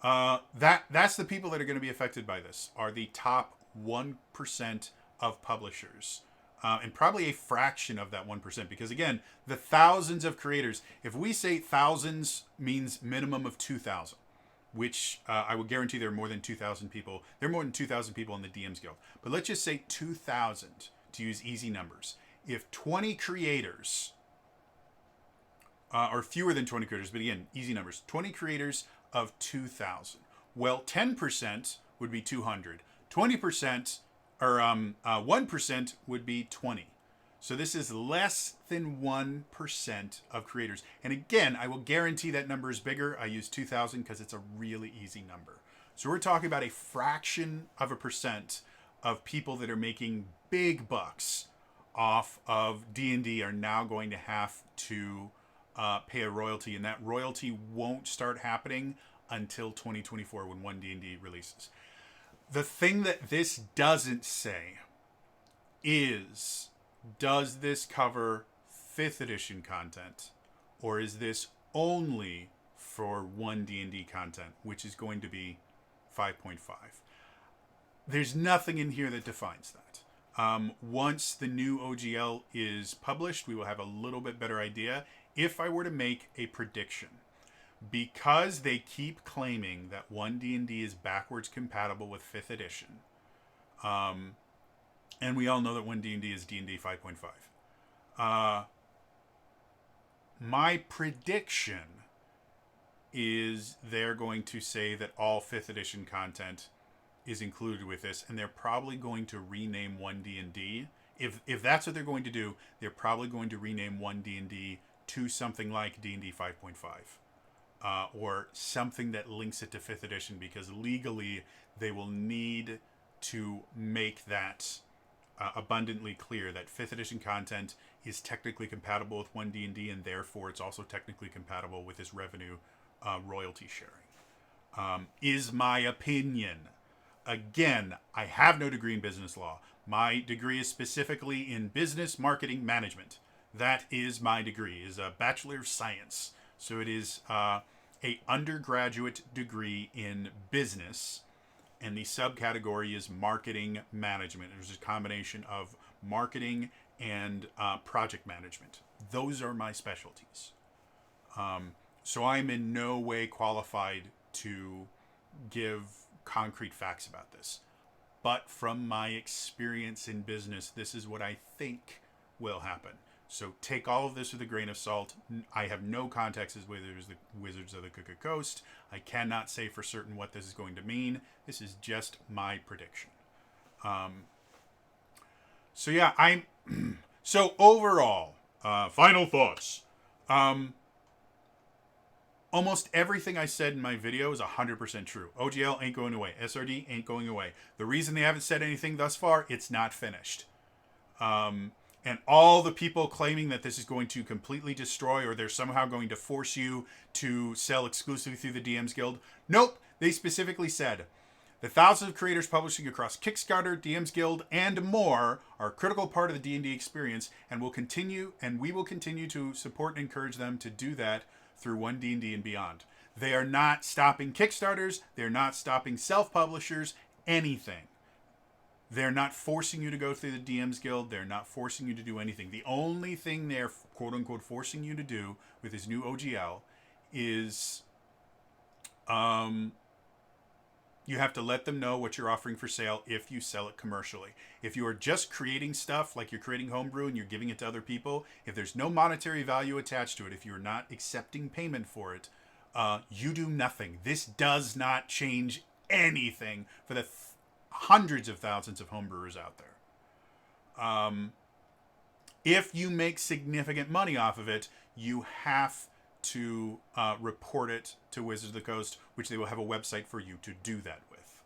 That's the people that are going to be affected by this, are the top 1% of publishers. And probably a fraction of that 1%, because again, the thousands of creators, if we say thousands means minimum of 2,000, which I would guarantee there are more than 2,000 people. There are more than 2,000 people in the DM's Guild. But let's just say 2,000 to use easy numbers. If 20 creators, or fewer than 20 creators, but again, easy numbers, 20 creators of 2,000. Well, 10% would be 200. 20%, or 1% would be 20. So this is less than 1% of creators. And again, I will guarantee that number is bigger. I use 2,000 because it's a really easy number. So we're talking about a fraction of a percent of people that are making big bucks off of D&D are now going to have to pay a royalty. And that royalty won't start happening until 2024 when 1D&D releases. The thing that this doesn't say is, does this cover 5th edition content, or is this only for 1D&D content, which is going to be 5.5? There's nothing in here that defines that. Once the new OGL is published, we will have a little bit better idea. If I were to make a prediction, because they keep claiming that 1D&D is backwards compatible with 5th edition, and we all know that 1D&D is D&D 5.5, my prediction is they're going to say that all 5th edition content is included with this, and they're probably going to rename 1D&D. If that's what they're going to do, they're probably going to rename 1D&D to something like D&D 5.5. Or something that links it to 5th edition, because legally they will need to make that abundantly clear that 5th edition content is technically compatible with 1D&D, and therefore it's also technically compatible with this revenue royalty sharing. Is my opinion. Again, I have no degree in business law. My degree is specifically in business marketing management. That is my degree. It is a Bachelor of Science. So it is a undergraduate degree in business, and the subcategory is marketing management. There's a combination of marketing and project management. Those are my specialties. So I'm in no way qualified to give concrete facts about this. But from my experience in business, this is what I think will happen. So take all of this with a grain of salt. I have no context as the Wizards of the Coast. I cannot say for certain what this is going to mean. This is just my prediction. So overall, final thoughts. Almost everything I said in my video is 100% true. OGL ain't going away. SRD ain't going away. The reason they haven't said anything thus far, it's not finished. And all the people claiming that this is going to completely destroy, or they're somehow going to force you to sell exclusively through the DM's Guild. Nope. They specifically said The thousands of creators publishing across Kickstarter, DM's Guild, and more are a critical part of the D&D experience, and we will continue to support and encourage them to do that through One D&D and beyond. They are not stopping Kickstarters. They're not stopping self-publishers. Anything. They're not forcing you to go through the DM's Guild. They're not forcing you to do anything. The only thing they're quote-unquote forcing you to do with this new OGL is you have to let them know what you're offering for sale if you sell it commercially. If you are just creating stuff, like you're creating homebrew and you're giving it to other people, if there's no monetary value attached to it, if you're not accepting payment for it, you do nothing. This does not change anything for the hundreds of thousands of homebrewers out there. If you make significant money off of it, you have to report it to Wizards of the Coast, which they will have a website for you to do that with.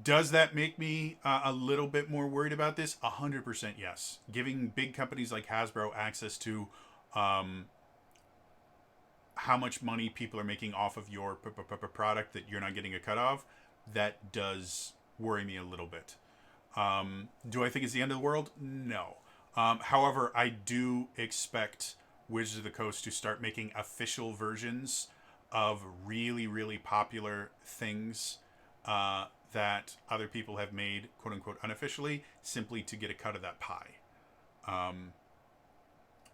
Does that make me a little bit more worried about this? 100% yes. Giving big companies like Hasbro access to how much money people are making off of your product that you're not getting a cut of, that does worry me a little bit. Do I think it's the end of the world? No. However, I do expect Wizards of the Coast to start making official versions of really, really popular things that other people have made, quote unquote, unofficially, simply to get a cut of that pie.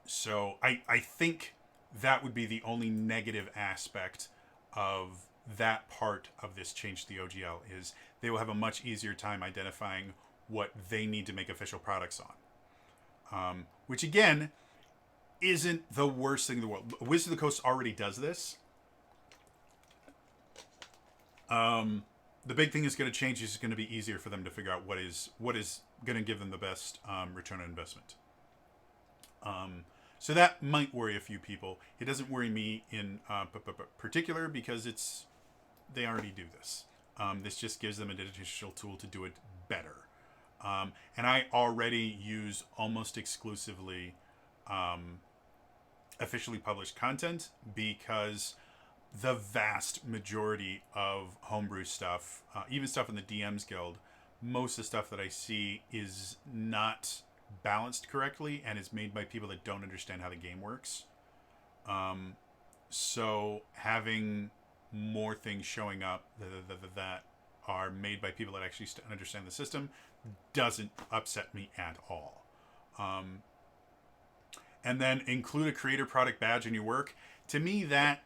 So I think that would be the only negative aspect of that part of this change to the OGL, is they will have a much easier time identifying what they need to make official products on. Which again, isn't the worst thing in the world. Wizards of the Coast already does this. The big thing is going to change is it's going to be easier for them to figure out what is going to give them the best return on investment. So that might worry a few people. It doesn't worry me in particular because they already do this. This just gives them an additional tool to do it better. And I already use almost exclusively officially published content because the vast majority of homebrew stuff, even stuff in the DM's Guild, most of the stuff that I see is not balanced correctly and is made by people that don't understand how the game works. So having more things showing up that are made by people that actually understand the system doesn't upset me at all. And then include a creator product badge in your work. To me, that,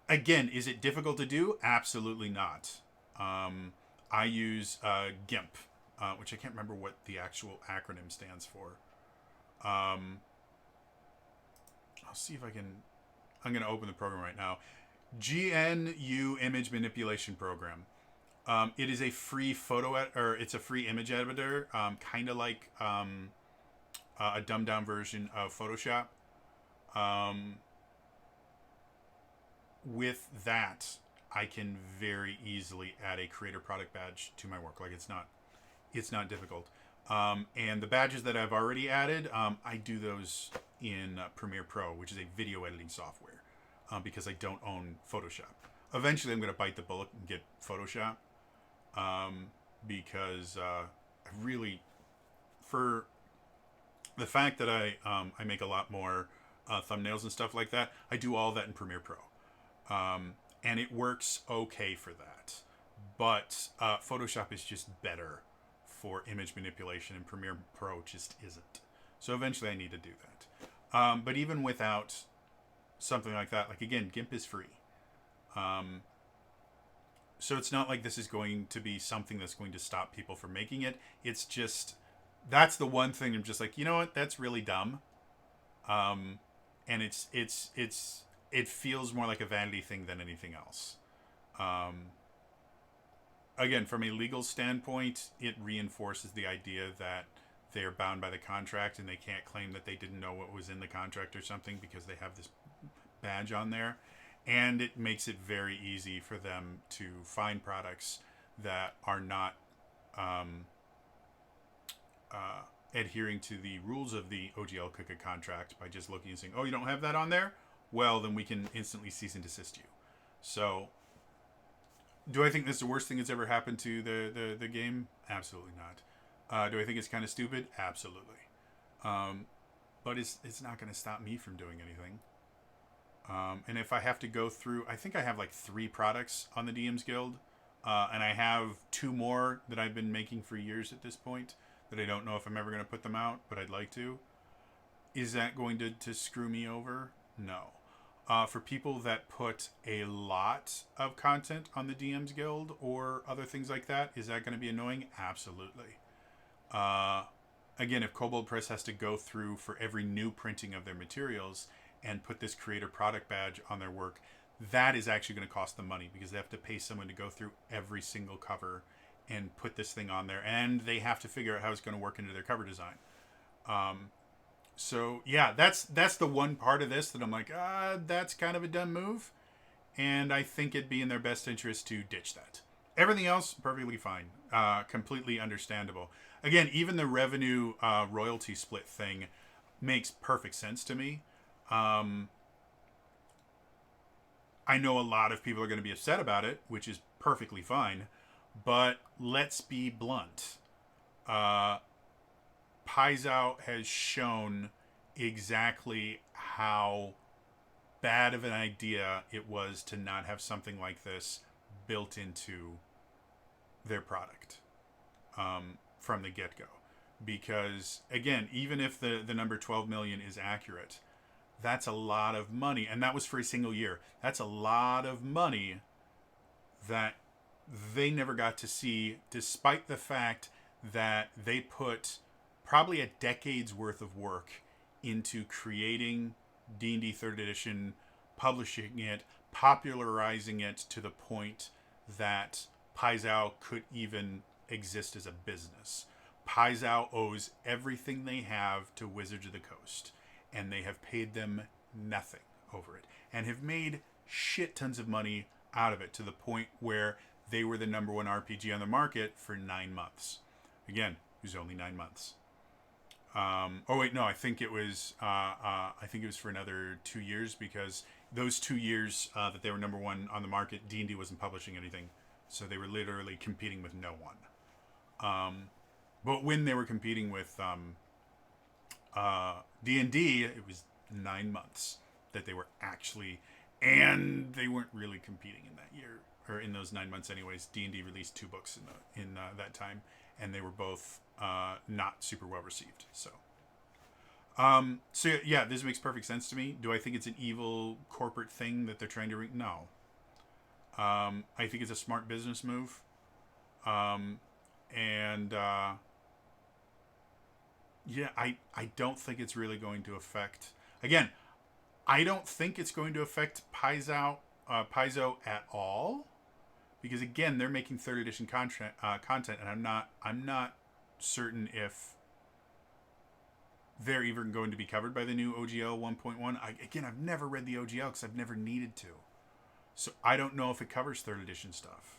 again, is it difficult to do? Absolutely not. I use GIMP, which I can't remember what the actual acronym stands for. I'll see if I can. I'm going to open the program right now. GNU Image Manipulation Program. It is a free it's a free image editor, kind of like a dumbed down version of Photoshop. With that, I can very easily add a creator product badge to my work. Like it's not difficult. And the badges that I've already added, I do those in Premiere Pro, which is a video editing software, because I don't own Photoshop. Eventually, I'm going to bite the bullet and get Photoshop, because I really, for the fact that I make a lot more thumbnails and stuff like that, I do all that in Premiere Pro. And it works okay for that. But Photoshop is just better for image manipulation, and Premiere Pro just isn't. So eventually I need to do that. But even without something like that, like again, GIMP is free. So it's not like this is going to be something that's going to stop people from making it. It's just, that's the one thing I'm just like, you know what, that's really dumb. And it feels more like a vanity thing than anything else. Again, from a legal standpoint, it reinforces the idea that they're bound by the contract and they can't claim that they didn't know what was in the contract or something because they have this badge on there. And it makes it very easy for them to find products that are not adhering to the rules of the OGL Cookie contract by just looking and saying, oh, you don't have that on there? Well, then we can instantly cease and desist you. So Do I think this is the worst thing that's ever happened to the game? Absolutely not. Do I think it's kind of stupid? Absolutely. Um, but it's not going to stop me from doing anything. And if I have to go through, I think I have like 3 products on the DMs Guild, and I have 2 more that I've been making for years at this point that I don't know if I'm ever going to put them out, but I'd like to. Is that going to screw me over? No. For people that put a lot of content on the DMs Guild or other things like that, is that going to be annoying? Absolutely. Uh, Again, if Kobold Press has to go through for every new printing of their materials and put this creator product badge on their work, that is actually going to cost them money because they have to pay someone to go through every single cover and put this thing on there, and they have to figure out how it's going to work into their cover design. So yeah, that's the one part of this that I'm like, that's kind of a dumb move, and I think it'd be in their best interest to ditch that. Everything else, perfectly fine, completely understandable. Again, even the revenue royalty split thing makes perfect sense to me. Um, I know a lot of people are going to be upset about it, which is perfectly fine. But let's be blunt. Uh, Paizo has shown exactly how bad of an idea it was to not have something like this built into their product from the get-go. Because, again, even if the number 12 million is accurate, that's a lot of money. And that was for a single year. That's a lot of money that they never got to see, despite the fact that they put probably a decade's worth of work into creating D&D 3rd edition, publishing it, popularizing it to the point that Paizo could even exist as a business. Paizo owes everything they have to Wizards of the Coast, and they have paid them nothing over it, and have made shit tons of money out of it to the point where they were the number 1 RPG on the market for 9 months. Again, it was only 9 months. Oh wait, no, I think it was for another 2 years, because those 2 years that they were number 1 on the market, D&D wasn't publishing anything, so they were literally competing with no one. But when they were competing with D&D, it was 9 months that they were actually, and they weren't really competing in that year, or in those 9 months anyways. D&D released 2 books in that time, and they were both not super well received. So yeah, this makes perfect sense to me. Do I think it's an evil corporate thing that they're trying to no. I think it's a smart business move. And yeah, I don't think it's really going to affect. Again, I don't think it's going to affect Paizo at all, because again, they're making 3rd edition content, and I'm not certain if they're even going to be covered by the new OGL 1.1. Again, I've never read the OGL because I've never needed to, so I don't know if it covers 3rd edition stuff.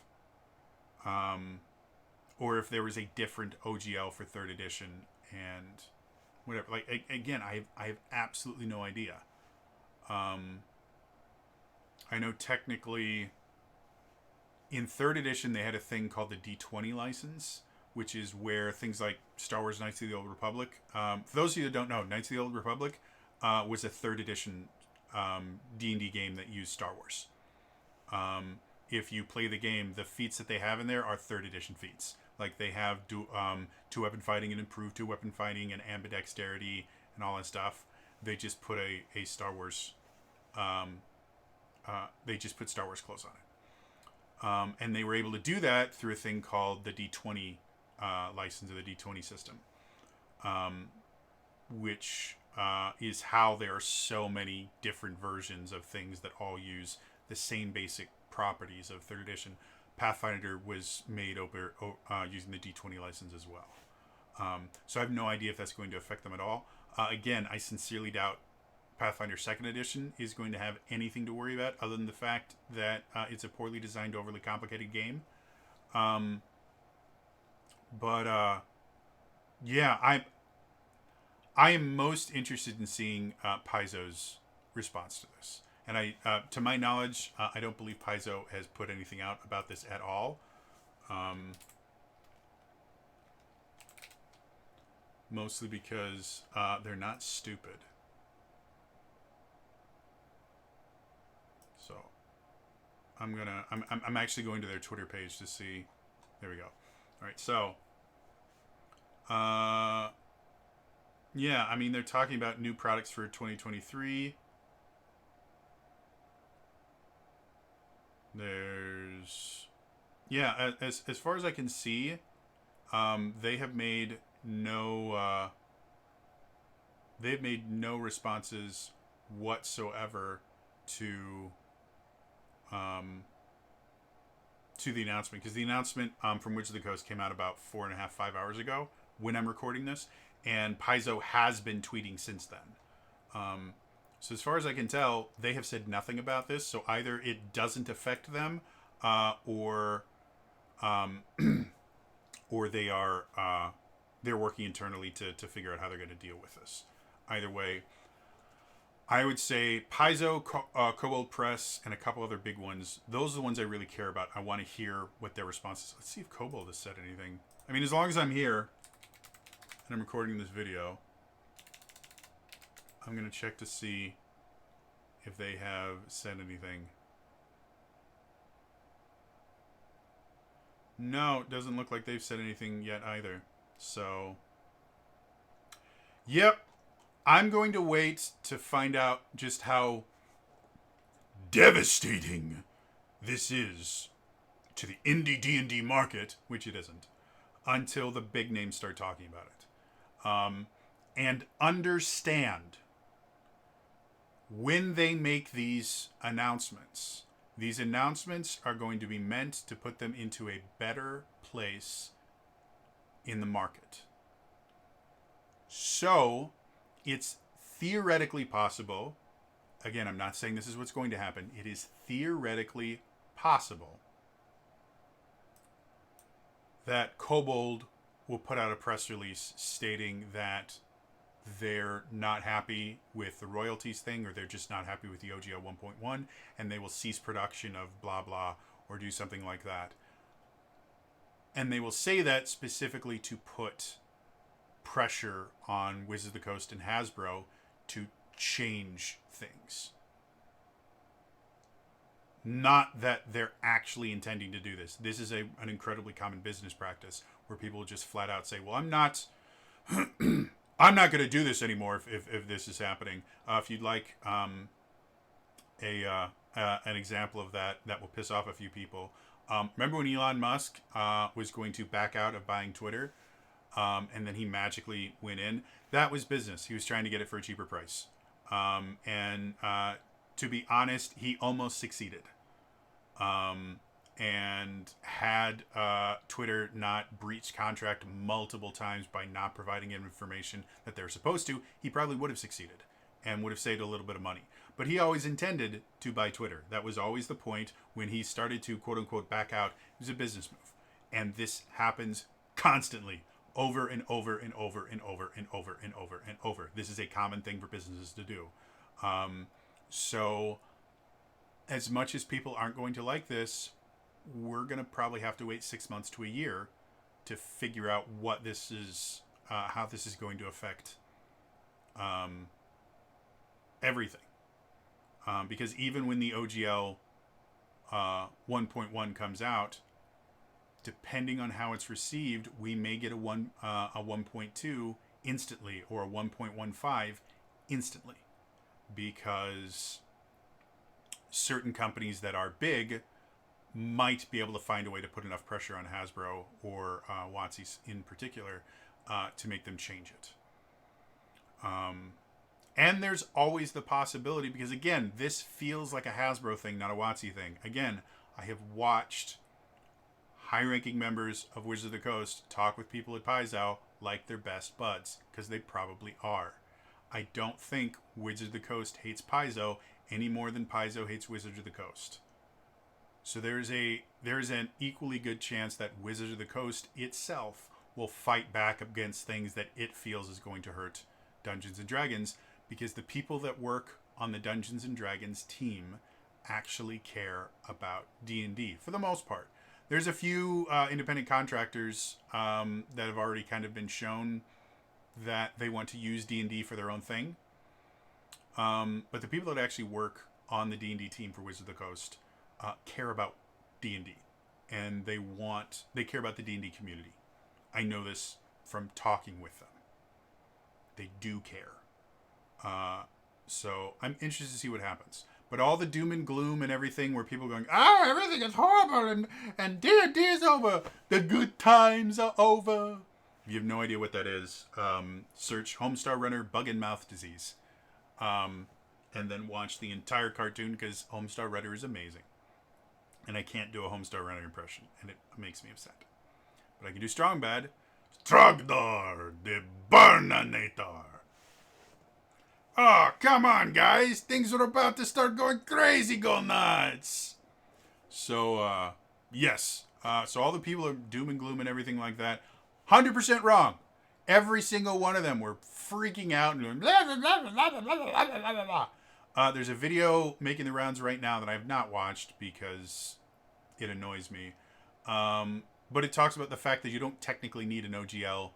Or if there was a different OGL for 3rd edition and whatever. Like, again, I have absolutely no idea. I know technically in 3rd edition they had a thing called the D20 license, which is where things like Star Wars Knights of the Old Republic, for those of you that don't know, Knights of the Old Republic was a 3rd edition D&D game that used Star Wars. If you play the game, the feats that they have in there are 3rd edition feats. Like, they have 2-weapon fighting and improved 2-weapon fighting and ambidexterity and all that stuff. They just put a Star Wars, they just put Star Wars clothes on it. And they were able to do that through a thing called the D20 license, of the D20 system, which is how there are so many different versions of things that all use the same basic properties of 3rd edition. Pathfinder was made over using the D20 license as well. So I have no idea if that's going to affect them at all. Again, I sincerely doubt Pathfinder 2nd edition is going to have anything to worry about, other than the fact that it's a poorly designed, overly complicated game. Yeah, I am most interested in seeing Paizo's response to this. And to my knowledge, I don't believe Paizo has put anything out about this at all. Mostly because they're not stupid. So I'm actually going to their Twitter page to see. There we go. All right, so yeah, I mean, they're talking about new products for 2023. There's, yeah, as far as I can see, they have made no responses whatsoever to the announcement, because the announcement from Wizards of the Coast came out about 4.5-5 hours ago when I'm recording this, and Paizo has been tweeting since then. So as far as I can tell, they have said nothing about this. So either it doesn't affect them, or they are they're working internally to figure out how they're going to deal with this. Either way, I would say Paizo, Kobold Press, and a couple other big ones. Those are the ones I really care about. I want to hear what their response is. Let's see if Kobold has said anything. I mean, as long as I'm here and I'm recording this video, I'm going to check to see if they have said anything. No, it doesn't look like they've said anything yet either. So, yep. I'm going to wait to find out just how devastating this is to the indie D&D market, which it isn't, until the big names start talking about it. And understand, when they make these announcements are going to be meant to put them into a better place in the market. So, it's theoretically possible, again, I'm not saying this is what's going to happen, it is theoretically possible that Kobold will put out a press release stating that they're not happy with the royalties thing, or they're just not happy with the OGL 1.1, and they will cease production of blah blah, or do something like that. And they will say that specifically to put pressure on Wizards of the Coast and Hasbro to change things. Not that they're actually intending to do this. This is an incredibly common business practice where people just flat out say, well, I'm not I'm not going to do this anymore if this is happening. If you'd like an example of that will piss off a few people. Remember when Elon Musk was going to back out of buying Twitter, and then he magically went in? That was business. He was trying to get it for a cheaper price. And to be honest, he almost succeeded. And had Twitter not breached contract multiple times by not providing him information that they were supposed to, he probably would have succeeded and would have saved a little bit of money. But he always intended to buy Twitter. That was always the point. When he started to quote-unquote back out, it was a business move. And this happens constantly, over and over and over and over and over and over and over. This is a common thing for businesses to do. So as much as people aren't going to like this, we're going to probably have to wait 6 months to a year to figure out what this is, how this is going to affect everything. Because even when the OGL 1.1 comes out, depending on how it's received, we may get a 1.2 instantly, or a 1.15 instantly, because certain companies that are big might be able to find a way to put enough pressure on Hasbro or WOTC in particular to make them change it. And there's always the possibility, because again, this feels like a Hasbro thing, not a WOTC thing. Again, I have watched high-ranking members of Wizards of the Coast talk with people at Paizo like they're best buds, because they probably are. I don't think Wizards of the Coast hates Paizo any more than Paizo hates Wizards of the Coast. So there is an equally good chance that Wizards of the Coast itself will fight back against things that it feels is going to hurt Dungeons and Dragons, because the people that work on the Dungeons and Dragons team actually care about D&D for the most part. There's a few independent contractors that have already kind of been shown that they want to use D&D for their own thing. But the people that actually work on the D&D team for Wizards of the Coast care about D&D, and they care about the D&D community. I know this from talking with them. They do care. So I'm interested to see what happens. But all the doom and gloom and everything where people are going, everything is horrible and D&D is over. The good times are over. If you have no idea what that is, search Homestar Runner Bug and Mouth Disease. And then watch the entire cartoon because Homestar Runner is amazing. And I can't do a Homestar Runner impression, and it makes me upset. But I can do Strong Bad. Strogdor the Burninator. Oh, come on, guys. Things are about to start going crazy, go nuts. So, yes. So all the people are doom and gloom and everything like that. 100% wrong. Every single one of them were freaking out and going blah, blah, blah, blah, blah, blah, blah, blah, blah. There's a video making the rounds right now that I have not watched because it annoys me. But it talks about the fact that you don't technically need an OGL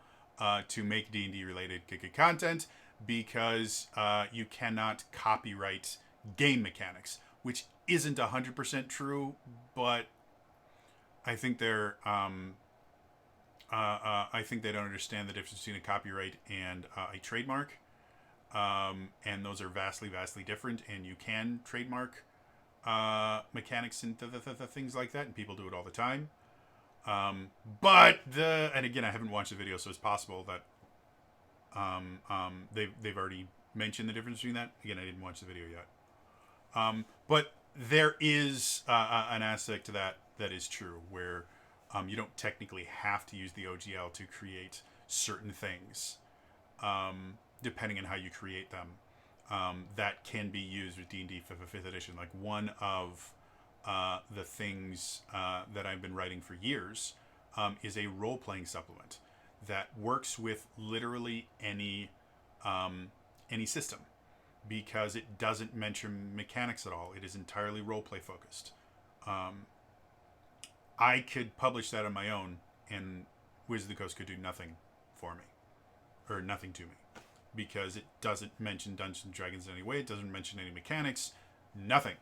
to make D&D related content because you cannot copyright game mechanics, which isn't 100% true, but I think they're I think they don't understand the difference between a copyright and a trademark, and those are vastly different. And you can trademark mechanics and things like that, and people do it all the time. And again, I haven't watched the video, so it's possible that they've already mentioned the difference between that. Again, I didn't watch the video yet. But there is an aspect to that is true, where you don't technically have to use the OGL to create certain things, depending on how you create them. That can be used with D&D 5th edition. Like one of the things that I've been writing for years is a role-playing supplement that works with literally any system, because it doesn't mention mechanics at all. It is entirely role-play focused. I could publish that on my own, and Wizards of the Coast could do nothing for me, or nothing to me, because it doesn't mention Dungeons and Dragons in any way. It doesn't mention any mechanics, nothing.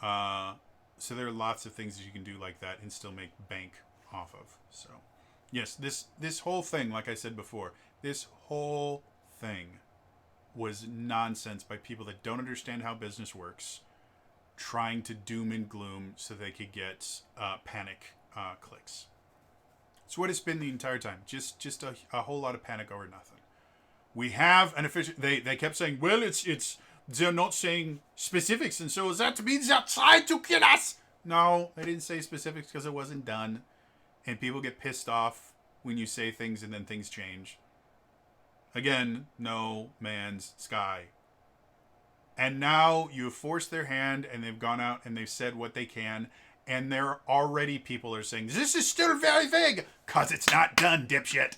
So there are lots of things that you can do like that and still make bank off of. So, yes, this whole thing, like I said before, this whole thing was nonsense by people that don't understand how business works, trying to doom and gloom so they could get panic clicks. It's what it's been the entire time. Just a whole lot of panic over nothing. We have an official. They kept saying, well, it's they're not saying specifics, and so that means they're trying to kill us. No, they didn't say specifics because it wasn't done, and people get pissed off when you say things and then things change. Again, no man's sky. And now you've forced their hand, and they've gone out and they've said what they can, and there already people are saying, this is still very vague, because it's not done, dipshit.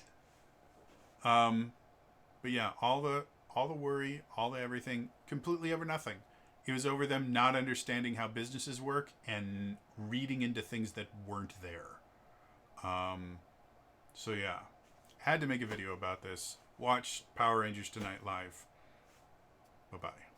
But yeah, all the worry, all the everything, completely over nothing. It was over them not understanding how businesses work and reading into things that weren't there. So yeah, had to make a video about this. Watch Power Rangers Tonight live. Bye-bye.